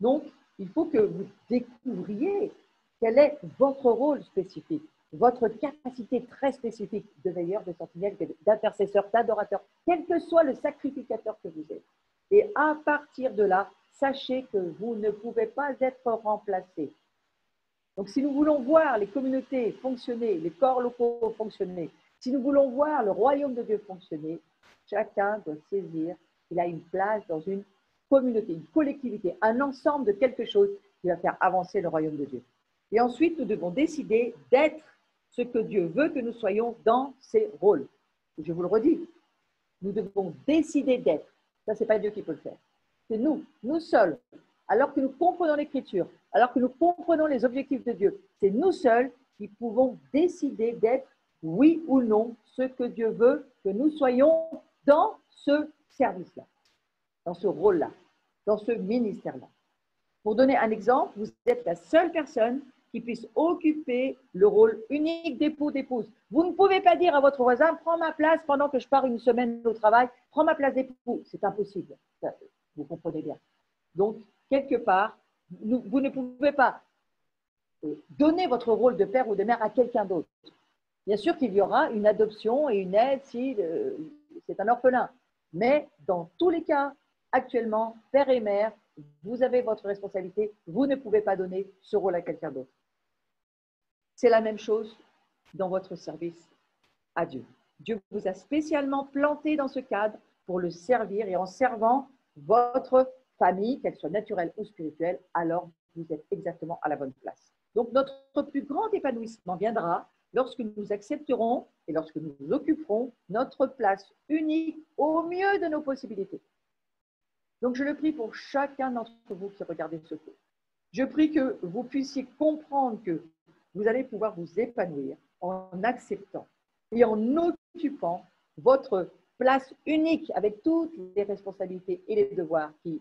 Donc, il faut que vous découvriez quel est votre rôle spécifique, votre capacité très spécifique de veilleur, de sentinelle, d'intercesseur, d'adorateur, quel que soit le sacrificateur que vous êtes. Et à partir de là, sachez que vous ne pouvez pas être remplacé. Donc, si nous voulons voir les communautés fonctionner, les corps locaux fonctionner, si nous voulons voir le royaume de Dieu fonctionner, chacun doit saisir qu'il a une place dans une communauté, une collectivité, un ensemble de quelque chose qui va faire avancer le royaume de Dieu. Et ensuite, nous devons décider d'être ce que Dieu veut que nous soyons dans ces rôles. Et je vous le redis, nous devons décider d'être. Ça, ce n'est pas Dieu qui peut le faire. C'est nous, nous seuls. Alors que nous comprenons l'Écriture, alors que nous comprenons les objectifs de Dieu, c'est nous seuls qui pouvons décider d'être, oui ou non, ce que Dieu veut que nous soyons dans ce service-là, dans ce rôle-là, dans ce ministère-là. Pour donner un exemple, vous êtes la seule personne qui puisse occuper le rôle unique d'époux, d'épouse. Vous ne pouvez pas dire à votre voisin, prends ma place pendant que je pars une semaine au travail, prends ma place d'époux. C'est impossible. Vous comprenez bien. Donc, quelque part, vous ne pouvez pas donner votre rôle de père ou de mère à quelqu'un d'autre. Bien sûr qu'il y aura une adoption et une aide si c'est un orphelin. Mais dans tous les cas, actuellement, père et mère, vous avez votre responsabilité. Vous ne pouvez pas donner ce rôle à quelqu'un d'autre. C'est la même chose dans votre service à Dieu. Dieu vous a spécialement planté dans ce cadre pour le servir et en servant votre famille, qu'elle soit naturelle ou spirituelle, alors vous êtes exactement à la bonne place. Donc notre plus grand épanouissement viendra lorsque nous accepterons et lorsque nous occuperons notre place unique au mieux de nos possibilités. Donc je le prie pour chacun d'entre vous qui regardez ce cours. Je prie que vous puissiez comprendre que vous allez pouvoir vous épanouir en acceptant et en occupant votre place unique avec toutes les responsabilités et les devoirs qui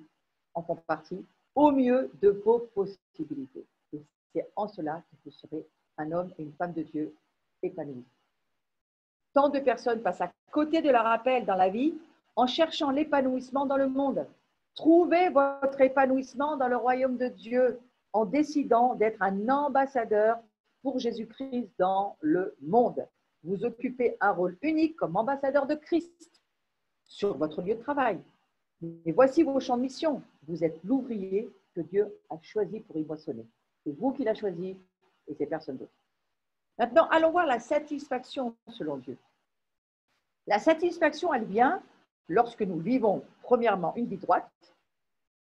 en font partie au mieux de vos possibilités. Et c'est en cela que vous serez un homme et une femme de Dieu épanouis. Tant de personnes passent à côté de leur appel dans la vie en cherchant l'épanouissement dans le monde. Trouvez votre épanouissement dans le royaume de Dieu en décidant d'être un ambassadeur pour Jésus-Christ dans le monde. Vous occupez un rôle unique comme ambassadeur de Christ sur votre lieu de travail. Et voici vos champs de mission. Vous êtes l'ouvrier que Dieu a choisi pour y moissonner. C'est vous qui l'avez choisi et c'est personne d'autre. Maintenant, allons voir la satisfaction selon Dieu. La satisfaction, elle vient lorsque nous vivons, premièrement, une vie droite.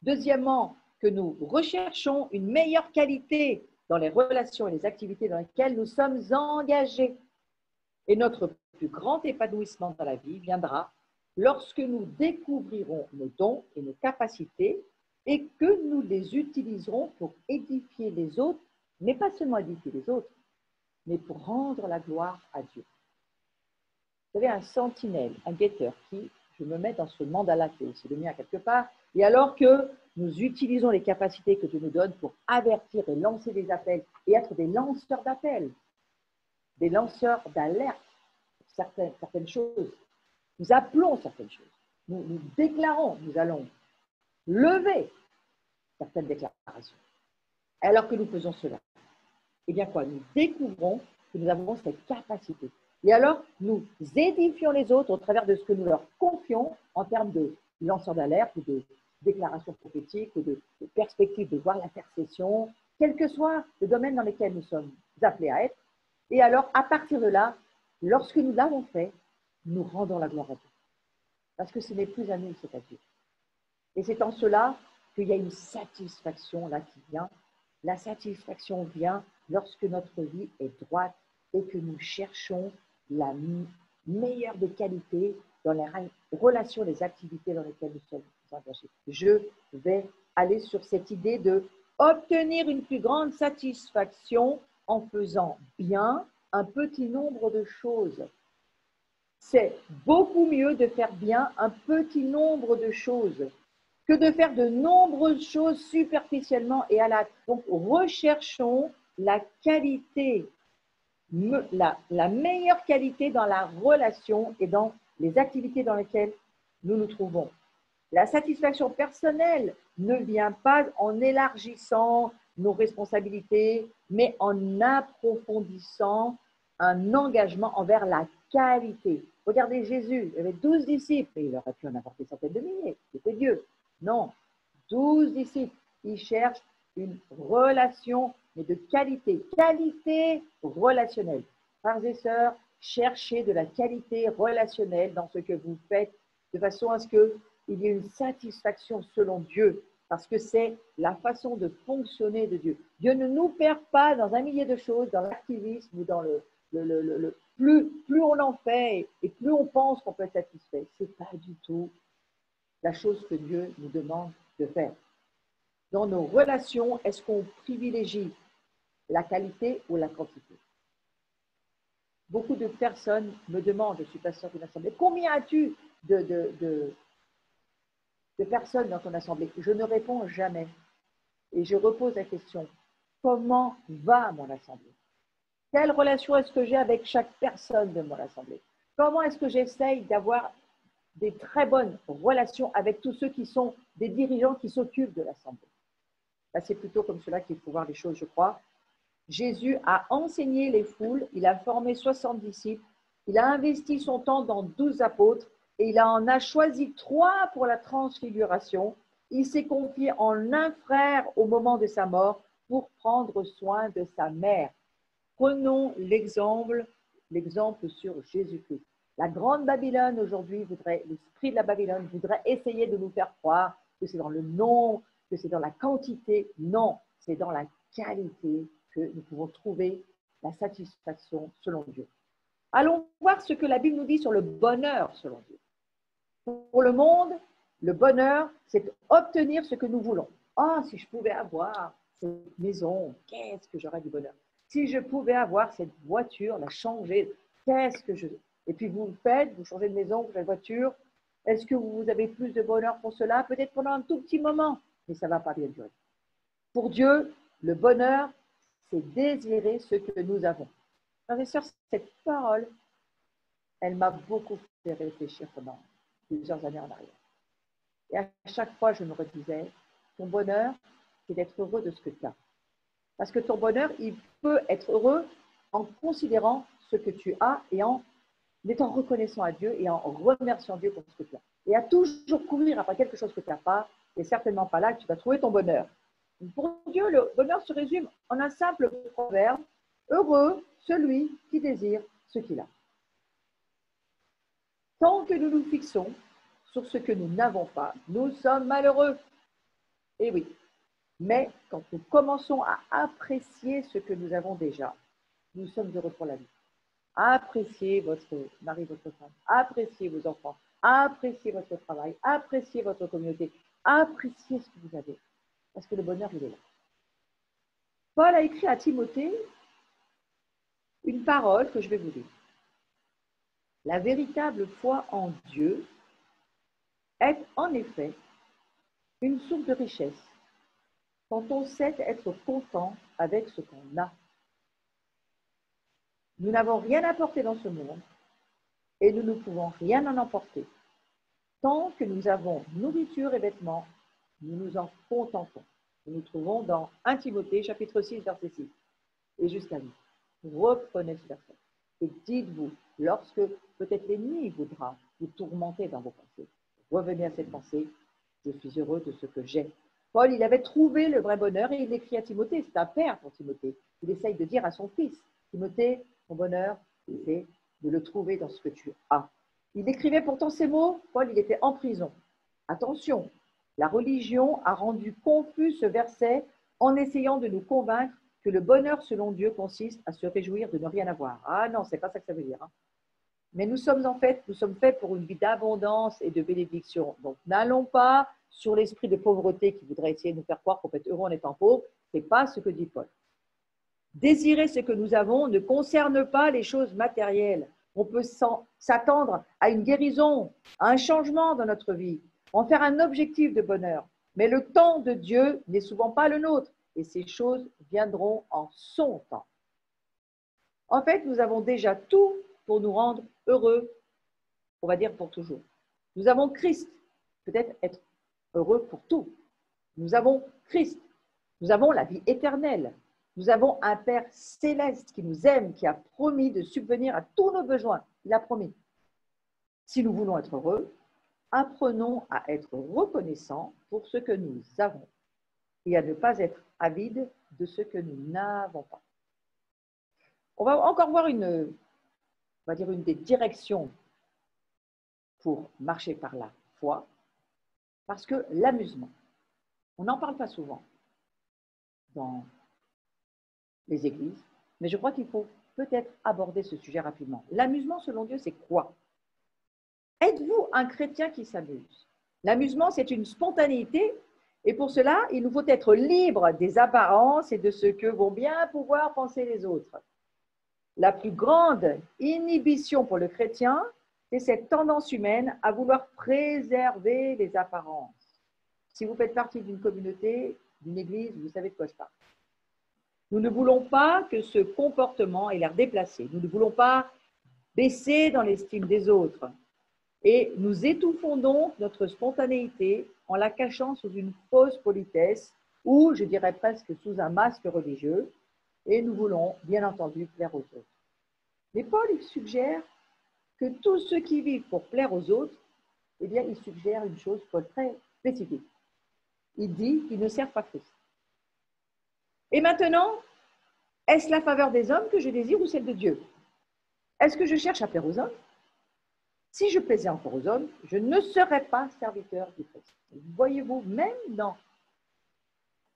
Deuxièmement, que nous recherchons une meilleure qualité dans les relations et les activités dans lesquelles nous sommes engagés. Et notre plus grand épanouissement dans la vie viendra lorsque nous découvrirons nos dons et nos capacités et que nous les utiliserons pour édifier les autres, mais pas seulement édifier les autres, mais pour rendre la gloire à Dieu. Vous avez un sentinelle, un guetteur qui, je me mets dans ce mandala qui est aussi le mien quelque part, et alors que nous utilisons les capacités que Dieu nous donne pour avertir et lancer des appels et être des lanceurs d'appels, des lanceurs d'alerte sur certaines choses. Nous appelons certaines choses. Nous déclarons, nous allons lever certaines déclarations. Alors que nous faisons cela, eh bien quoi? Nous découvrons que nous avons cette capacité. Et alors, nous édifions les autres au travers de ce que nous leur confions en termes de lanceurs d'alerte ou de déclarations prophétiques ou de perspectives de voir l'intercession, quel que soit le domaine dans lequel nous sommes appelés à être. Et alors, à partir de là, lorsque nous l'avons fait, nous rendons la gloire à Dieu. Parce que ce n'est plus à nous, c'est à Dieu. Et c'est en cela qu'il y a une satisfaction là qui vient. La satisfaction vient lorsque notre vie est droite et que nous cherchons la meilleure des qualités dans les relations, les activités dans lesquelles nous sommes engagés. Je vais aller sur cette idée de obtenir une plus grande satisfaction en faisant bien un petit nombre de choses. C'est beaucoup mieux de faire bien un petit nombre de choses que de faire de nombreuses choses superficiellement et à la... Donc, recherchons la qualité, la meilleure qualité dans la relation et dans les activités dans lesquelles nous nous trouvons. La satisfaction personnelle ne vient pas en élargissant nos responsabilités, mais en approfondissant un engagement envers la qualité. Regardez Jésus, il avait 12 disciples, et il aurait pu en avoir des centaines de milliers, c'était Dieu. Non, 12 disciples, ils cherchent une relation, mais de qualité, qualité relationnelle. Frères et sœurs, cherchez de la qualité relationnelle dans ce que vous faites, de façon à ce qu'il y ait une satisfaction selon Dieu, parce que c'est la façon de fonctionner de Dieu. Dieu ne nous perd pas dans un millier de choses, dans l'activisme ou dans plus on en fait et plus on pense qu'on peut être satisfait. Ce n'est pas du tout la chose que Dieu nous demande de faire. Dans nos relations, est-ce qu'on privilégie la qualité ou la quantité? Beaucoup de personnes me demandent, je suis pasteur d'une assemblée, combien as-tu de personnes dans ton assemblée? Je ne réponds jamais. Et je repose la question, comment va mon assemblée? Quelle relation est-ce que j'ai avec chaque personne de mon assemblée? Comment est-ce que j'essaye d'avoir des très bonnes relations avec tous ceux qui sont des dirigeants qui s'occupent de l'assemblée? Là, c'est plutôt comme cela qu'il faut voir les choses, je crois. Jésus a enseigné les foules, il a formé 60 disciples, il a investi son temps dans 12 apôtres et il en a choisi 3 pour la transfiguration. Il s'est confié en un frère au moment de sa mort pour prendre soin de sa mère. Prenons l'exemple sur Jésus-Christ. La grande Babylone aujourd'hui l'esprit de la Babylone voudrait essayer de nous faire croire que c'est dans le nombre, que c'est dans la quantité. Non, c'est dans la qualité que nous pouvons trouver la satisfaction selon Dieu. Allons voir ce que la Bible nous dit sur le bonheur selon Dieu. Pour le monde, le bonheur, c'est obtenir ce que nous voulons. Ah, si je pouvais avoir cette maison, qu'est-ce que j'aurais du bonheur? Si je pouvais avoir cette voiture, la changer, qu'est-ce que je... Et puis vous le faites, vous changez de maison, vous changez de voiture. Est-ce que vous avez plus de bonheur pour cela? Peut-être pendant un tout petit moment, mais ça ne va pas bien durer. Pour Dieu, le bonheur, c'est désirer ce que nous avons. Frères et sœurs, cette parole, elle m'a beaucoup fait réfléchir pendant plusieurs années en arrière. Et à chaque fois, je me redisais, ton bonheur, c'est d'être heureux de ce que tu as. Parce que ton bonheur, il peut être heureux en considérant ce que tu as et en étant reconnaissant à Dieu et en remerciant Dieu pour ce que tu as. Et à toujours courir après quelque chose que tu n'as pas, c'est certainement pas là que tu vas trouver ton bonheur. Pour Dieu, le bonheur se résume en un simple proverbe, heureux celui qui désire ce qu'il a. Tant que nous nous fixons sur ce que nous n'avons pas, nous sommes malheureux. Et oui, mais quand nous commençons à apprécier ce que nous avons déjà, nous sommes heureux pour la vie. Appréciez votre mari, votre femme, appréciez vos enfants, appréciez votre travail, appréciez votre communauté, appréciez ce que vous avez, parce que le bonheur, il est là. Paul a écrit à Timothée une parole que je vais vous lire. La véritable foi en Dieu est en effet une source de richesse quand on sait être content avec ce qu'on a. Nous n'avons rien à porter dans ce monde et nous ne pouvons rien en emporter. Tant que nous avons nourriture et vêtements, nous nous en contentons. Nous nous trouvons dans 1 Timothée, chapitre 6, verset 6. Et jusqu'à lui. Reprenez ce verset et dites-vous, lorsque peut-être l'ennemi voudra vous tourmenter dans vos pensées, revenez à cette pensée, je suis heureux de ce que j'ai. Paul, il avait trouvé le vrai bonheur et il écrit à Timothée, c'est un père pour Timothée. Il essaye de dire à son fils, Timothée, ton bonheur, c'est de le trouver dans ce que tu as. Il écrivait pourtant ces mots, Paul, il était en prison. Attention, la religion a rendu confus ce verset en essayant de nous convaincre que le bonheur selon Dieu consiste à se réjouir de ne rien avoir. Ah non, c'est pas ça que ça veut dire. Hein. Mais nous sommes faits pour une vie d'abondance et de bénédiction. Donc n'allons pas sur l'esprit de pauvreté qui voudrait essayer de nous faire croire qu'on peut être heureux en étant pauvre. Ce n'est pas ce que dit Paul. Désirer ce que nous avons ne concerne pas les choses matérielles. On peut s'attendre à une guérison, à un changement dans notre vie, en faire un objectif de bonheur. Mais le temps de Dieu n'est souvent pas le nôtre. Et ces choses viendront en son temps. En fait, nous avons déjà tout pour nous rendre heureux, on va dire pour toujours. Nous avons Christ, peut-être être heureux pour tout. Nous avons Christ, nous avons la vie éternelle. Nous avons un Père céleste qui nous aime, qui a promis de subvenir à tous nos besoins. Il a promis. Si nous voulons être heureux, apprenons à être reconnaissants pour ce que nous avons et à ne pas être avides de ce que nous n'avons pas. On va encore voir une des directions pour marcher par la foi, parce que l'amusement, on n'en parle pas souvent dans les églises, mais je crois qu'il faut peut-être aborder ce sujet rapidement. L'amusement, selon Dieu, c'est quoi? Êtes-vous un chrétien qui s'amuse? L'amusement, c'est une spontanéité. Et pour cela, il nous faut être libre des apparences et de ce que vont bien pouvoir penser les autres. La plus grande inhibition pour le chrétien, c'est cette tendance humaine à vouloir préserver les apparences. Si vous faites partie d'une communauté, d'une église, vous savez de quoi je parle. Nous ne voulons pas que ce comportement ait l'air déplacé. Nous ne voulons pas baisser dans l'estime des autres. Et nous étouffons donc notre spontanéité en la cachant sous une fausse politesse ou, je dirais presque, sous un masque religieux. Et nous voulons, bien entendu, plaire aux autres. Mais Paul, il suggère que tous ceux qui vivent pour plaire aux autres, eh bien, il suggère une chose, Paul, très spécifique. Il dit qu'ils ne servent pas Christ. Et maintenant, est-ce la faveur des hommes que je désire ou celle de Dieu? Est-ce que je cherche à plaire aux hommes? Si je plaisais encore aux hommes, je ne serais pas serviteur du Christ. Voyez-vous, même dans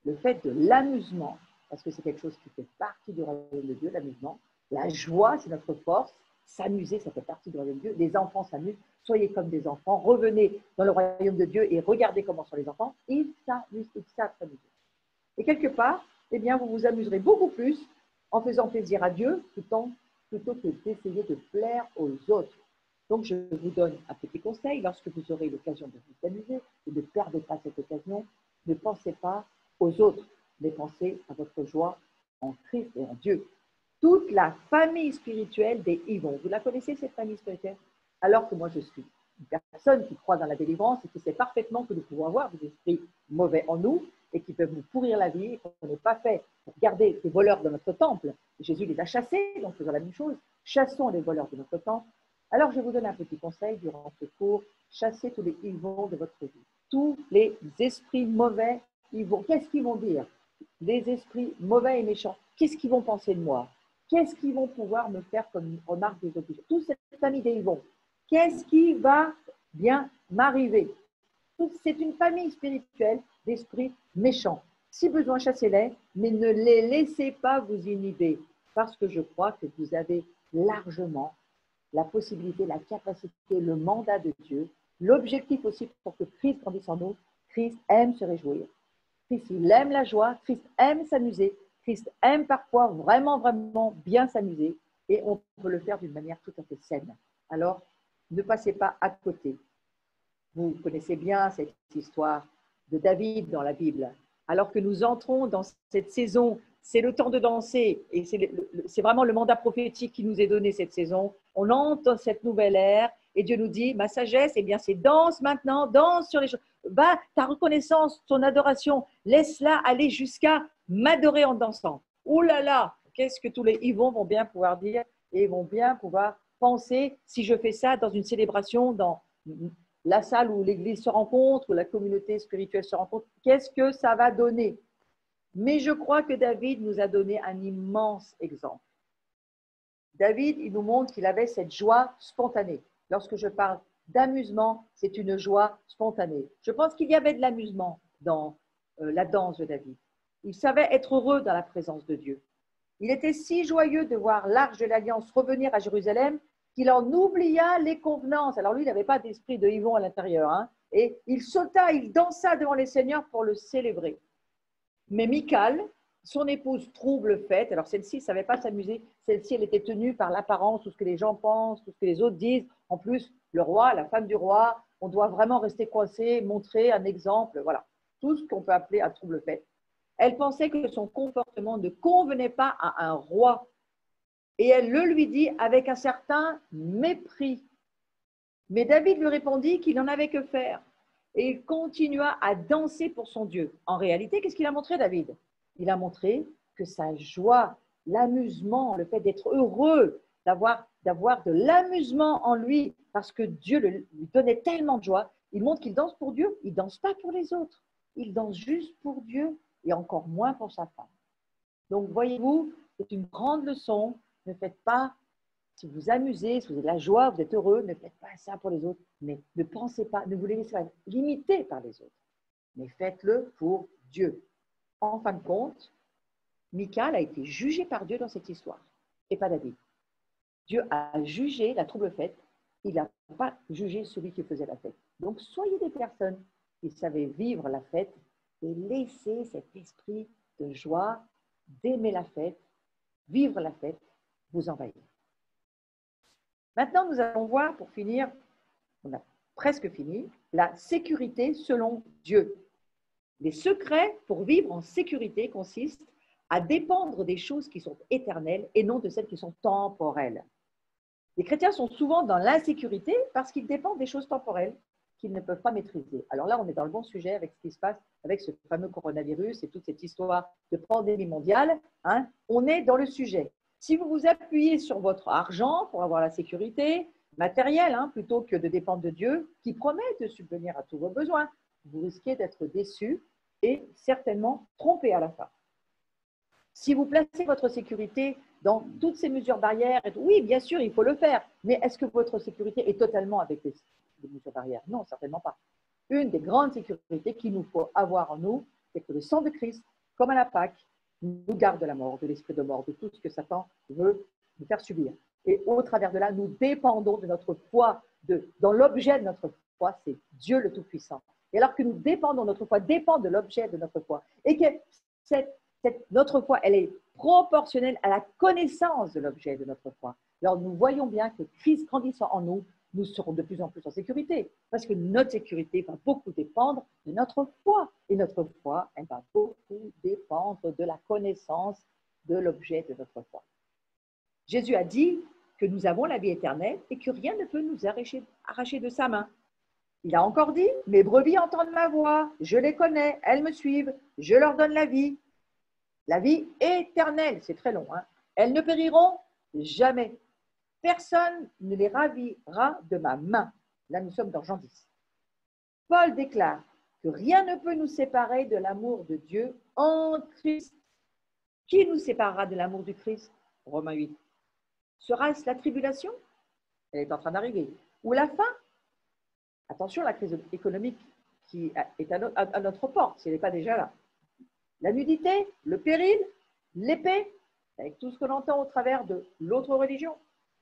le fait de l'amusement, parce que c'est quelque chose qui fait partie du royaume de Dieu, l'amusement, la joie, c'est notre force, s'amuser, ça fait partie du royaume de Dieu, les enfants s'amusent, soyez comme des enfants, revenez dans le royaume de Dieu et regardez comment sont les enfants, ils s'amusent, ils savent s'amuser. Et quelque part, eh bien, vous vous amuserez beaucoup plus en faisant plaisir à Dieu plutôt que d'essayer de plaire aux autres. Donc, je vous donne un petit conseil. Lorsque vous aurez l'occasion de vous amuser et ne perdez pas cette occasion, ne pensez pas aux autres, mais pensez à votre joie en Christ et en Dieu. Toute la famille spirituelle des Yvon. Vous la connaissez, cette famille spirituelle? Alors que moi, je suis une personne qui croit dans la délivrance et qui sait parfaitement que nous pouvons avoir des esprits mauvais en nous et qui peuvent nous pourrir la vie et qu'on n'est pas fait pour garder les voleurs de notre temple. Jésus les a chassés, donc faisons la même chose. Chassons les voleurs de notre temple. Alors, je vous donne un petit conseil durant ce cours. Chassez tous les Yvons de votre vie. Tous les esprits mauvais Yvons. Qu'est-ce qu'ils vont dire? Les esprits mauvais et méchants. Qu'est-ce qu'ils vont penser de moi? Qu'est-ce qu'ils vont pouvoir me faire comme remarque des autres? Toute cette famille des Yvons. Qu'est-ce qui va bien m'arriver? C'est une famille spirituelle d'esprits méchants. Si besoin, chassez-les, mais ne les laissez pas vous inhiber, parce que je crois que vous avez largement la possibilité, la capacité, le mandat de Dieu. L'objectif aussi pour que Christ grandisse en nous. Christ aime se réjouir. Christ, il aime la joie. Christ aime s'amuser. Christ aime parfois vraiment, vraiment bien s'amuser. Et on peut le faire d'une manière tout à fait saine. Alors, ne passez pas à côté. Vous connaissez bien cette histoire de David dans la Bible. Alors que nous entrons dans cette saison, c'est le temps de danser et c'est vraiment le mandat prophétique qui nous est donné cette saison. On entre dans cette nouvelle ère et Dieu nous dit, ma sagesse, eh bien, c'est danse maintenant, danse sur les choses. Va, ta reconnaissance, ton adoration, laisse-la aller jusqu'à m'adorer en dansant. Ouh là là, qu'est-ce que tous les Yvons vont bien pouvoir dire et vont bien pouvoir penser si je fais ça dans une célébration, dans la salle où l'église se rencontre, où la communauté spirituelle se rencontre, qu'est-ce que ça va donner? Mais je crois que David nous a donné un immense exemple. David, il nous montre qu'il avait cette joie spontanée. Lorsque je parle d'amusement, c'est une joie spontanée. Je pense qu'il y avait de l'amusement dans la danse de David. Il savait être heureux dans la présence de Dieu. Il était si joyeux de voir l'arche de l'Alliance revenir à Jérusalem qu'il en oublia les convenances. Alors lui, il n'avait pas d'esprit de Yvon à l'intérieur. Hein, et il sauta, il dansa devant les seigneurs pour le célébrer. Mais Michal, son épouse, trouble le fait. Alors celle-ci ne savait pas s'amuser. Celle-ci, elle était tenue par l'apparence, tout ce que les gens pensent, tout ce que les autres disent. En plus, le roi, la femme du roi, on doit vraiment rester coincé, montrer un exemple. Voilà, tout ce qu'on peut appeler un trouble fait. Elle pensait que son comportement ne convenait pas à un roi. Et elle le lui dit avec un certain mépris. Mais David lui répondit qu'il n'en avait que faire. Et il continua à danser pour son Dieu. En réalité, qu'est-ce qu'il a montré, David? Il a montré que sa joie, l'amusement, le fait d'être heureux, d'avoir de l'amusement en lui, parce que Dieu lui donnait tellement de joie, il montre qu'il danse pour Dieu. Il ne danse pas pour les autres. Il danse juste pour Dieu et encore moins pour sa femme. Donc, voyez-vous, c'est une grande leçon. Ne faites pas, si vous amusez, si vous avez de la joie, vous êtes heureux, ne faites pas ça pour les autres. Mais ne pensez pas, ne vous laissez pas limiter par les autres. Mais faites-le pour Dieu. En fin de compte, Michal a été jugé par Dieu dans cette histoire, et pas David. Dieu a jugé la trouble faite, il n'a pas jugé celui qui faisait la fête. Donc, soyez des personnes qui savaient vivre la fête et laissez cet esprit de joie, d'aimer la fête, vivre la fête, vous envahir. Maintenant, nous allons voir, pour finir, on a presque fini, la sécurité selon Dieu. Les secrets pour vivre en sécurité consistent à dépendre des choses qui sont éternelles et non de celles qui sont temporelles. Les chrétiens sont souvent dans l'insécurité parce qu'ils dépendent des choses temporelles qu'ils ne peuvent pas maîtriser. Alors là, on est dans le bon sujet avec ce qui se passe avec ce fameux coronavirus et toute cette histoire de pandémie mondiale. Hein, on est dans le sujet. Si vous vous appuyez sur votre argent pour avoir la sécurité matérielle, hein, plutôt que de dépendre de Dieu, qui promet de subvenir à tous vos besoins, vous risquez d'être déçu et certainement trompé à la fin. Si vous placez votre sécurité dans toutes ces mesures barrières, oui, bien sûr, il faut le faire, mais est-ce que votre sécurité est totalement avec les mesures barrières? Non, certainement pas. Une des grandes sécurités qu'il nous faut avoir en nous, c'est que le sang de Christ, comme à la Pâque, nous garde de la mort, de l'esprit de mort, de tout ce que Satan veut nous faire subir. Et au travers de là, nous dépendons de notre foi, dans l'objet de notre foi, c'est Dieu le Tout-Puissant. Et alors que nous dépendons, notre foi dépend de l'objet de notre foi, et que notre foi, elle est proportionnelle à la connaissance de l'objet de notre foi. Alors nous voyons bien que Christ grandissant en nous, nous serons de plus en plus en sécurité, parce que notre sécurité va beaucoup dépendre de notre foi. Et notre foi, elle va beaucoup dépendre de la connaissance de l'objet de notre foi. Jésus a dit que nous avons la vie éternelle et que rien ne peut nous arracher de sa main. Il a encore dit, mes brebis entendent ma voix, je les connais, elles me suivent, je leur donne la vie. La vie éternelle, c'est très long, hein. Elles ne périront jamais. Personne ne les ravira de ma main. Là, nous sommes dans Jean 10. Paul déclare que rien ne peut nous séparer de l'amour de Dieu en Christ. Qui nous séparera de l'amour du Christ? Romains 8. Sera-ce la tribulation? Elle est en train d'arriver. Ou la faim? Attention, la crise économique qui est à notre porte, si elle n'est pas déjà là. La nudité, le péril, l'épée, avec tout ce que l'on entend au travers de l'autre religion.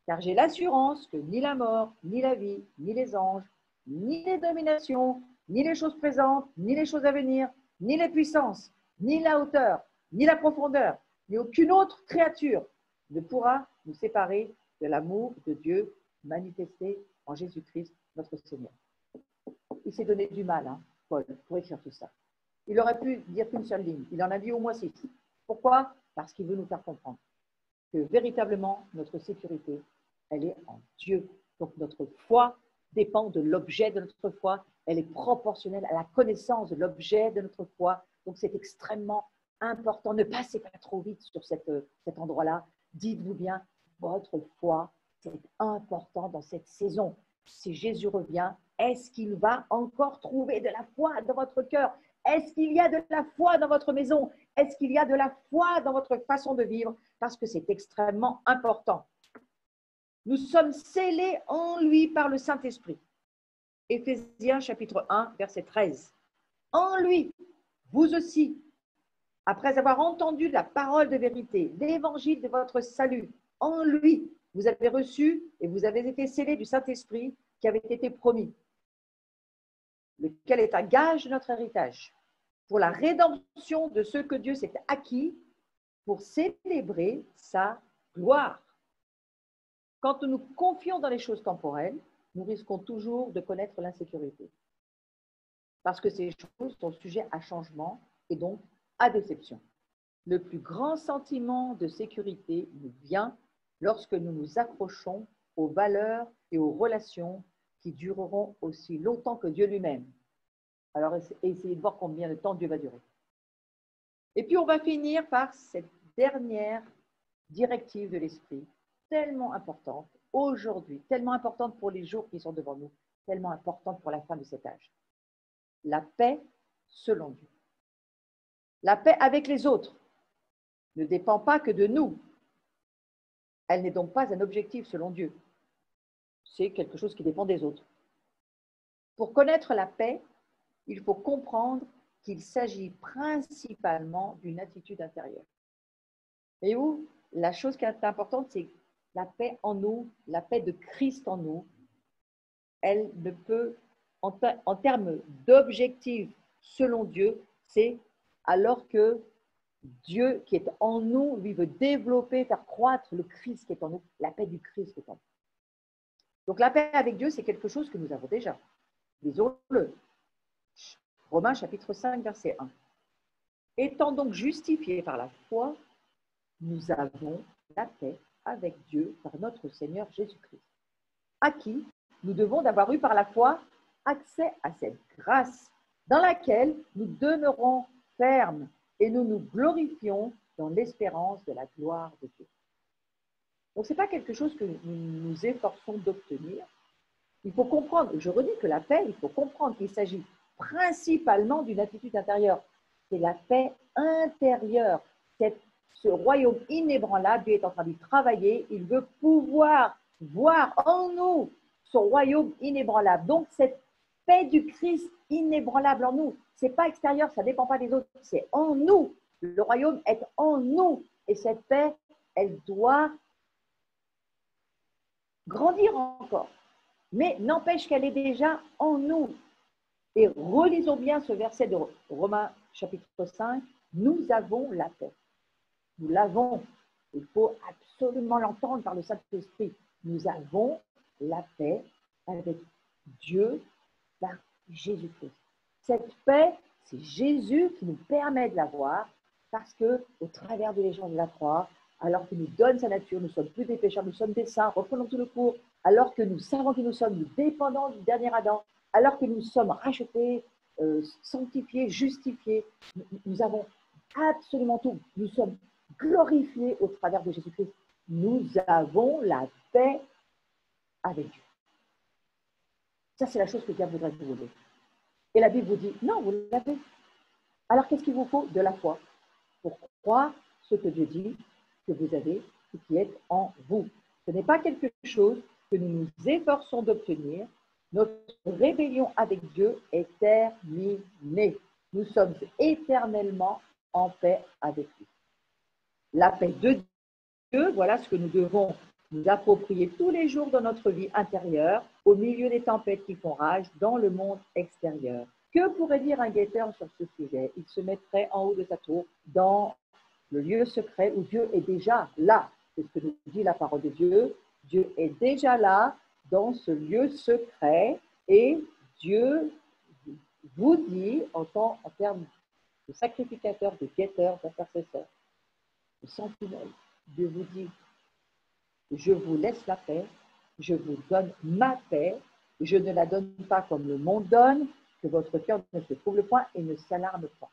Car j'ai l'assurance que ni la mort, ni la vie, ni les anges, ni les dominations, ni les choses présentes, ni les choses à venir, ni les puissances, ni la hauteur, ni la profondeur, ni aucune autre créature ne pourra nous séparer de l'amour de Dieu manifesté en Jésus-Christ, notre Seigneur. Il s'est donné du mal, Paul, pour écrire tout ça. Il aurait pu dire qu'une seule ligne. Il en a dit au moins 6. Pourquoi? Parce qu'il veut nous faire comprendre que véritablement, notre sécurité, elle est en Dieu. Donc, notre foi dépend de l'objet de notre foi. Elle est proportionnelle à la connaissance de l'objet de notre foi. Donc, c'est extrêmement important. Ne passez pas trop vite sur cet endroit-là. Dites-vous bien, votre foi, c'est important dans cette saison. Si Jésus revient, est-ce qu'il va encore trouver de la foi dans votre cœur? Est-ce qu'il y a de la foi dans votre maison? Est-ce qu'il y a de la foi dans votre façon de vivre? Parce que c'est extrêmement important. Nous sommes scellés en lui par le Saint-Esprit. Éphésiens chapitre 1, verset 13. En lui, vous aussi, après avoir entendu la parole de vérité, l'évangile de votre salut, en lui, vous avez reçu et vous avez été scellés du Saint-Esprit qui avait été promis, lequel est un gage de notre héritage, pour la rédemption de ceux que Dieu s'est acquis pour célébrer sa gloire. Quand nous nous confions dans les choses temporelles, nous risquons toujours de connaître l'insécurité. Parce que ces choses sont sujets à changement et donc à déception. Le plus grand sentiment de sécurité nous vient lorsque nous nous accrochons aux valeurs et aux relations qui dureront aussi longtemps que Dieu lui-même. Alors, essayez de voir combien de temps Dieu va durer. Et puis, on va finir par cette dernière directive de l'Esprit, tellement importante aujourd'hui, tellement importante pour les jours qui sont devant nous, tellement importante pour la fin de cet âge. La paix selon Dieu. La paix avec les autres ne dépend pas que de nous. Elle n'est donc pas un objectif selon Dieu. C'est quelque chose qui dépend des autres. Pour connaître la paix, il faut comprendre qu'il s'agit principalement d'une attitude intérieure. Et où la chose qui est importante, c'est la paix en nous, la paix de Christ en nous. Elle ne peut, en termes d'objectif selon Dieu, c'est alors que Dieu qui est en nous, lui veut développer, faire croître le Christ qui est en nous, la paix du Christ qui est en nous. Donc la paix avec Dieu, c'est quelque chose que nous avons déjà. Disons-le. Romains chapitre 5, verset 1. Étant donc justifiés par la foi, nous avons la paix avec Dieu par notre Seigneur Jésus-Christ, à qui nous devons d'avoir eu par la foi accès à cette grâce dans laquelle nous demeurons fermes et nous nous glorifions dans l'espérance de la gloire de Dieu. Donc, ce n'est pas quelque chose que nous nous efforçons d'obtenir. Il faut comprendre, je redis que la paix, il faut comprendre qu'il s'agit principalement d'une attitude intérieure. C'est la paix intérieure. Ce royaume inébranlable, Dieu est en train d'y travailler. Il veut pouvoir voir en nous son royaume inébranlable. Donc, cette paix du Christ inébranlable en nous, ce n'est pas extérieur, ça ne dépend pas des autres, c'est en nous. Le royaume est en nous. Et cette paix, elle doit grandir encore. Mais n'empêche qu'elle est déjà en nous. Et relisons bien ce verset de Romains chapitre 5. Nous avons la paix. Nous l'avons. Il faut absolument l'entendre par le Saint-Esprit. Nous avons la paix avec Dieu par Jésus-Christ. Cette paix, c'est Jésus qui nous permet de l'avoir parce qu'au travers de l'échange de la croix, alors qu'il nous donne sa nature, nous sommes plus des pécheurs, nous sommes des saints, reprenons tout le cours, alors que nous savons que nous sommes dépendants du dernier Adam, alors que nous sommes rachetés, sanctifiés, justifiés, nous avons absolument tout. Nous sommes glorifiés au travers de Jésus-Christ. Nous avons la paix avec Dieu. Ça, c'est la chose que Dieu voudrait vous donner. Et la Bible vous dit, non, vous l'avez. Alors, qu'est-ce qu'il vous faut? De la foi pour croire ce que Dieu dit que vous avez et qui est en vous. Ce n'est pas quelque chose que nous nous efforçons d'obtenir. Notre rébellion avec Dieu est terminée. Nous sommes éternellement en paix avec lui. La paix de Dieu, voilà ce que nous devons nous approprier tous les jours dans notre vie intérieure, au milieu des tempêtes qui font rage dans le monde extérieur. Que pourrait dire un guetteur sur ce sujet? Il se mettrait en haut de sa tour, dans le lieu secret où Dieu est déjà là. C'est ce que nous dit la parole de Dieu. Dieu est déjà là, dans ce lieu secret, et Dieu vous dit, en termes de sacrificateur, de guetteur, d'intercesseur, de sentinelle, Dieu vous dit, je vous laisse la paix, je vous donne ma paix, je ne la donne pas comme le monde donne, que votre cœur ne se trouble point et ne s'alarme pas.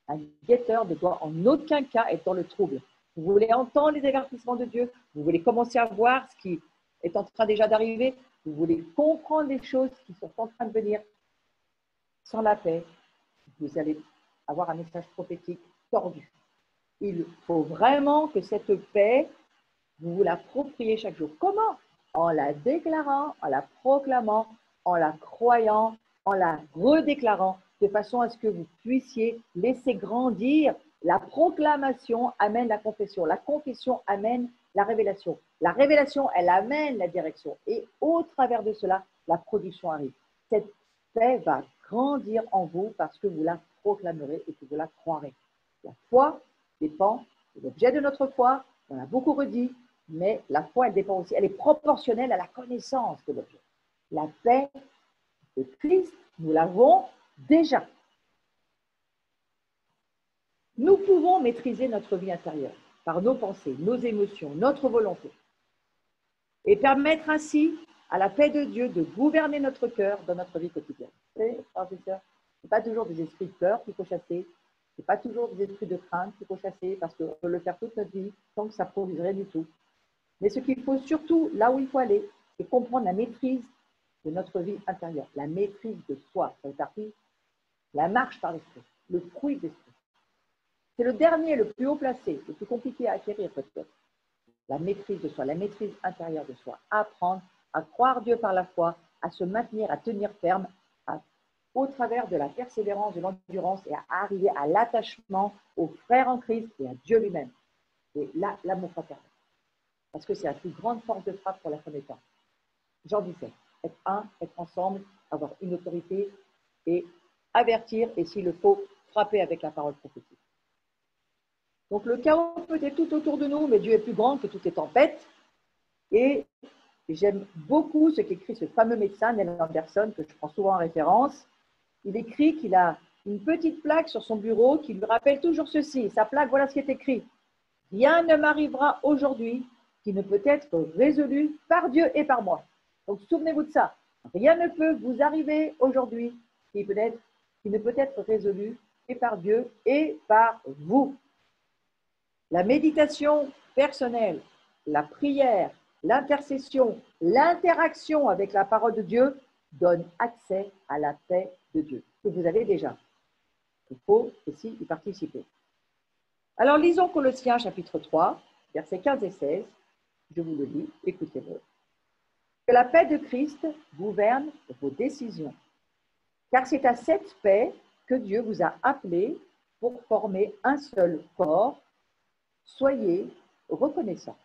Un guetteur ne doit en aucun cas être dans le trouble. Vous voulez entendre les avertissements de Dieu, vous voulez commencer à voir ce qui est en train déjà d'arriver, vous voulez comprendre les choses qui sont en train de venir. Sans la paix, vous allez avoir un message prophétique tordu. Il faut vraiment que cette paix, vous vous l'appropriez chaque jour. Comment? En la déclarant, en la proclamant, en la croyant, en la redéclarant, de façon à ce que vous puissiez laisser grandir. La proclamation amène la confession. La confession amène la révélation. La révélation, elle amène la direction. Et au travers de cela, la production arrive. Cette paix va grandir en vous parce que vous la proclamerez et que vous la croirez. La foi dépend de l'objet de notre foi. On a beaucoup redit, mais la foi, elle dépend aussi, elle est proportionnelle à la connaissance de l'objet. La paix de Christ, nous l'avons déjà. Nous pouvons maîtriser notre vie intérieure par nos pensées, nos émotions, notre volonté, et permettre ainsi à la paix de Dieu de gouverner notre cœur dans notre vie quotidienne. Vous savez, frères et sœurs, ce n'est pas toujours des esprits de peur qu'il faut chasser, ce n'est pas toujours des esprits de crainte qu'il faut chasser, parce qu'on peut le faire toute notre vie sans que ça produise rien du tout. Mais ce qu'il faut surtout, là où il faut aller, c'est comprendre la maîtrise de notre vie intérieure, la maîtrise de soi. Ça fait partie, la marche par l'esprit, le fruit de l'esprit. C'est le dernier, le plus haut placé, le plus compliqué à acquérir peut-être. La maîtrise de soi, la maîtrise intérieure de soi. Apprendre à croire Dieu par la foi, à se maintenir, à tenir ferme, au travers de la persévérance, de l'endurance et à arriver à l'attachement aux frères en Christ et à Dieu lui-même. Et là, l'amour fraternel. Parce que c'est la plus grande force de frappe pour la fin des temps. Jean 17, être un, être ensemble, avoir une autorité et avertir, et s'il le faut, frapper avec la parole prophétique. Donc le chaos peut être tout autour de nous, mais Dieu est plus grand que toutes les tempêtes. Et j'aime beaucoup ce qu'écrit ce fameux médecin, Neil Anderson, que je prends souvent en référence. Il écrit qu'il a une petite plaque sur son bureau qui lui rappelle toujours ceci. Sa plaque, voilà ce qui est écrit. Rien ne m'arrivera aujourd'hui qui ne peut être résolu par Dieu et par moi. Donc souvenez-vous de ça. Rien ne peut vous arriver aujourd'hui qui ne peut être résolu et par Dieu et par vous. La méditation personnelle, la prière, l'intercession, l'interaction avec la parole de Dieu donne accès à la paix de Dieu, que vous avez déjà. Il faut aussi y participer. Alors lisons Colossiens chapitre 3, versets 15 et 16. Je vous le lis, écoutez-le. Que la paix de Christ gouverne vos décisions, car c'est à cette paix que Dieu vous a appelés pour former un seul corps. Soyez reconnaissants.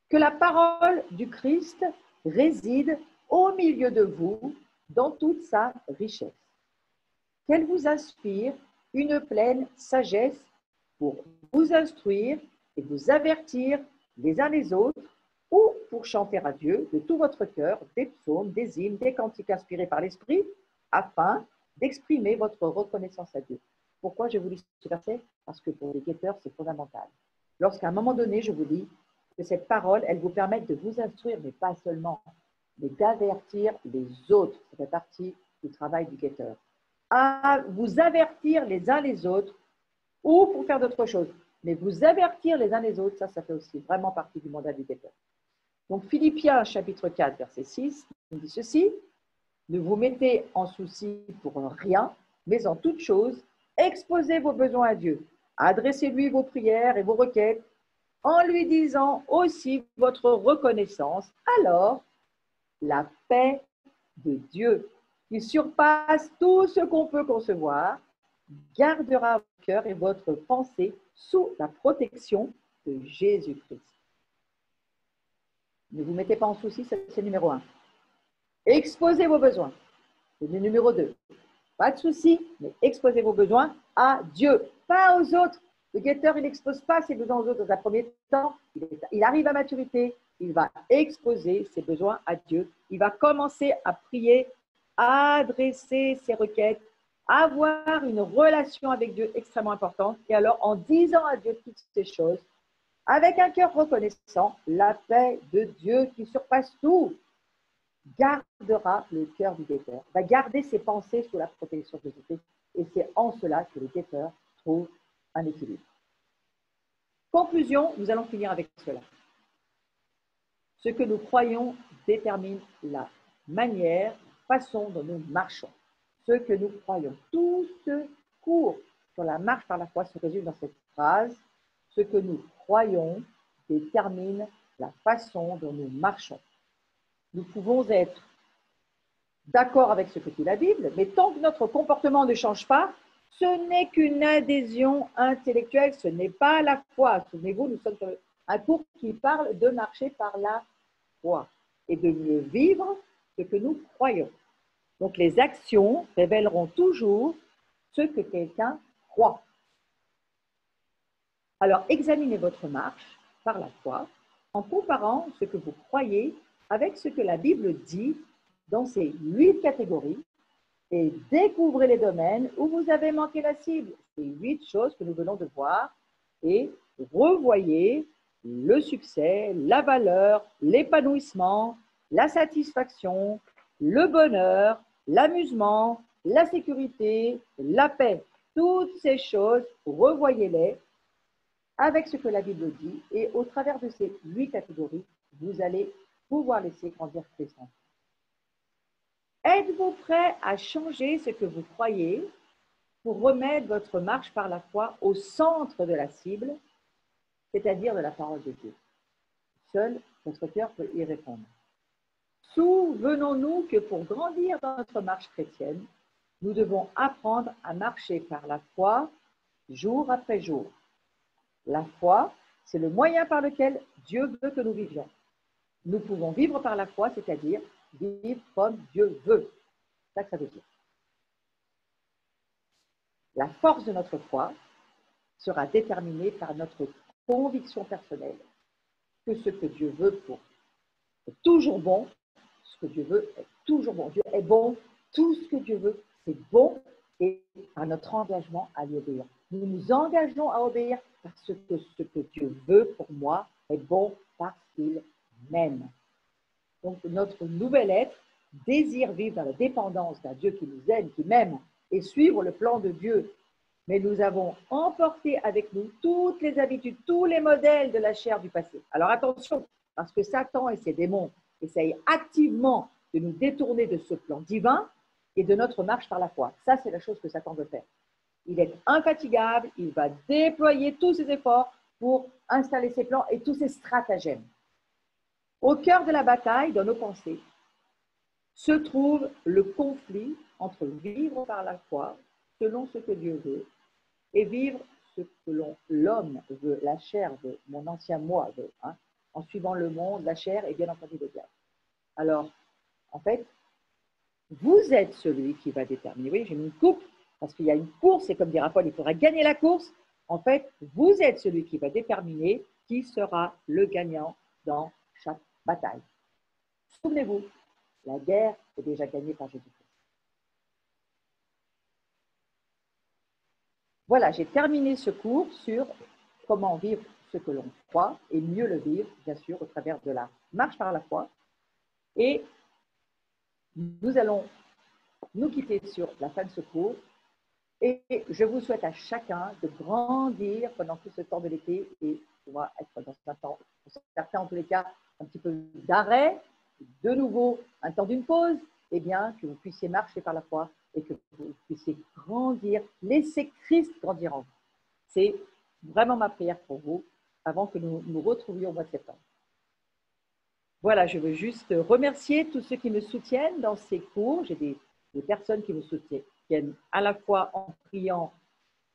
Que la parole du Christ réside au milieu de vous dans toute sa richesse. Qu'elle vous inspire une pleine sagesse pour vous instruire et vous avertir les uns les autres, ou pour chanter à Dieu de tout votre cœur des psaumes, des hymnes, des cantiques inspirés par l'Esprit, afin d'exprimer votre reconnaissance à Dieu. Pourquoi je vous lis ce verset? Parce que pour les guetteurs, c'est fondamental. Lorsqu'à un moment donné, je vous dis que cette parole, elle vous permet de vous instruire, mais pas seulement, mais d'avertir les autres. Ça fait partie du travail du guetteur. À vous avertir les uns les autres, ou pour faire d'autres choses. Mais vous avertir les uns les autres, ça fait aussi vraiment partie du mandat du guetteur. Donc, Philippiens, chapitre 4, verset 6, nous dit ceci. Ne vous mettez en souci pour rien, mais en toute chose, exposez vos besoins à Dieu. Adressez-lui vos prières et vos requêtes en lui disant aussi votre reconnaissance. Alors, la paix de Dieu, qui surpasse tout ce qu'on peut concevoir, gardera votre cœur et votre pensée sous la protection de Jésus-Christ. Ne vous mettez pas en souci, c'est numéro 1. Exposez vos besoins. C'est le numéro 2. Pas de souci, mais exposez vos besoins à Dieu, pas aux autres. Le guetteur, il n'expose pas ses besoins aux autres dans un premier temps. Il arrive à maturité, il va exposer ses besoins à Dieu. Il va commencer à prier, à adresser ses requêtes, à avoir une relation avec Dieu extrêmement importante. Et alors, en disant à Dieu toutes ces choses, avec un cœur reconnaissant, la paix de Dieu qui surpasse tout gardera le cœur du guetteur, va garder ses pensées sous la protection de Jésus-Christ. Et c'est en cela que le guetteur trouve un équilibre. Conclusion, nous allons finir avec cela. Ce que nous croyons détermine la manière, façon dont nous marchons. Ce que nous croyons. Tout ce cours sur la marche par la foi se résume dans cette phrase. Ce que nous croyons détermine la façon dont nous marchons. Nous pouvons être d'accord avec ce que dit la Bible, mais tant que notre comportement ne change pas, ce n'est qu'une adhésion intellectuelle, ce n'est pas la foi. Souvenez-vous, nous sommes sur un cours qui parle de marcher par la foi et de mieux vivre ce que nous croyons. Donc les actions révéleront toujours ce que quelqu'un croit. Alors examinez votre marche par la foi en comparant ce que vous croyez avec ce que la Bible dit dans ces 8 catégories et découvrez les domaines où vous avez manqué la cible. Ces 8 choses que nous venons de voir et revoyez le succès, la valeur, l'épanouissement, la satisfaction, le bonheur, l'amusement, la sécurité, la paix. Toutes ces choses, revoyez-les avec ce que la Bible dit et au travers de ces 8 catégories, vous allez pouvoir laisser grandir Christ. Êtes-vous prêt à changer ce que vous croyez pour remettre votre marche par la foi au centre de la cible, c'est-à-dire de la parole de Dieu? Seul votre cœur peut y répondre. Souvenons-nous que pour grandir dans notre marche chrétienne, nous devons apprendre à marcher par la foi jour après jour. La foi, c'est le moyen par lequel Dieu veut que nous vivions. Nous pouvons vivre par la foi, c'est-à-dire vivre comme Dieu veut. C'est ça que ça veut dire. La force de notre foi sera déterminée par notre conviction personnelle que ce que Dieu veut pour est toujours bon, ce que Dieu veut est toujours bon. Dieu est bon, tout ce que Dieu veut, c'est bon, et à notre engagement à lui obéir. Nous nous engageons à obéir parce que ce que Dieu veut pour moi est bon parce qu'il m'aime. Donc notre nouvel être désire vivre dans la dépendance d'un Dieu qui nous aime, qui m'aime, et suivre le plan de Dieu. Mais nous avons emporté avec nous toutes les habitudes, tous les modèles de la chair du passé. Alors attention, parce que Satan et ses démons essayent activement de nous détourner de ce plan divin et de notre marche par la foi. Ça, c'est la chose que Satan veut faire. Il est infatigable, il va déployer tous ses efforts pour installer ses plans et tous ses stratagèmes. Au cœur de la bataille, dans nos pensées, se trouve le conflit entre vivre par la foi, selon ce que Dieu veut, et vivre ce que l'homme veut, la chair veut, mon ancien moi veut, en suivant le monde, la chair et bien entendu le diable. Alors, en fait, vous êtes celui qui va déterminer. Oui, j'ai mis une coupe, parce qu'il y a une course, et comme dira Paul, il faudra gagner la course. En fait, vous êtes celui qui va déterminer qui sera le gagnant dans chaque bataille. Souvenez-vous, la guerre est déjà gagnée par Jésus-Christ. Voilà, j'ai terminé ce cours sur comment vivre ce que l'on croit et mieux le vivre, bien sûr, au travers de la marche par la foi. Et nous allons nous quitter sur la fin de ce cours. Et je vous souhaite à chacun de grandir pendant tout ce temps de l'été et pouvoir être dans un temps, pour certains en tous les cas, un petit peu d'arrêt, de nouveau un temps d'une pause, et bien que vous puissiez marcher par la foi et que vous puissiez grandir, laisser Christ grandir en vous. C'est vraiment ma prière pour vous avant que nous nous retrouvions au mois de septembre. Voilà, je veux juste remercier tous ceux qui me soutiennent dans ces cours. J'ai des personnes qui me soutiennent à la fois en priant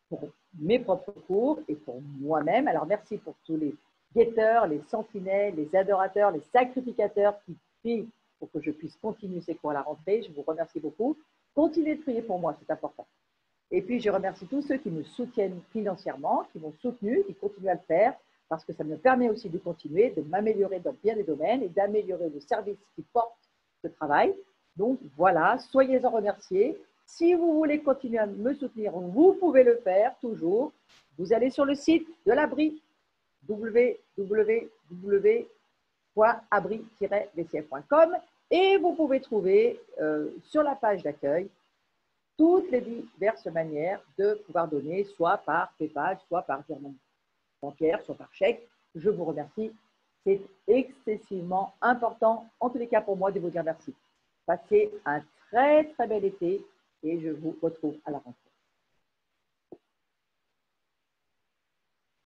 pour mes propres cours et pour moi-même. Alors, merci pour tous les guetteurs, les sentinelles, les adorateurs, les sacrificateurs qui prient pour que je puisse continuer ces cours à la rentrée. Je vous remercie beaucoup. Continuez de prier pour moi, c'est important. Et puis, je remercie tous ceux qui me soutiennent financièrement, qui m'ont soutenu, qui continuent à le faire, parce que ça me permet aussi de continuer, de m'améliorer dans bien des domaines et d'améliorer le service qui porte ce travail. Donc, voilà, soyez-en remerciés. Si vous voulez continuer à me soutenir, vous pouvez le faire toujours. Vous allez sur le site de l'Abri, www.abri-vcf.com, et vous pouvez trouver sur la page d'accueil toutes les diverses manières de pouvoir donner, soit par PayPal, soit par virement bancaire, soit par chèque. Je vous remercie. C'est excessivement important, en tous les cas pour moi, de vous dire merci. Passez un très, très bel été et je vous retrouve à la rentrée.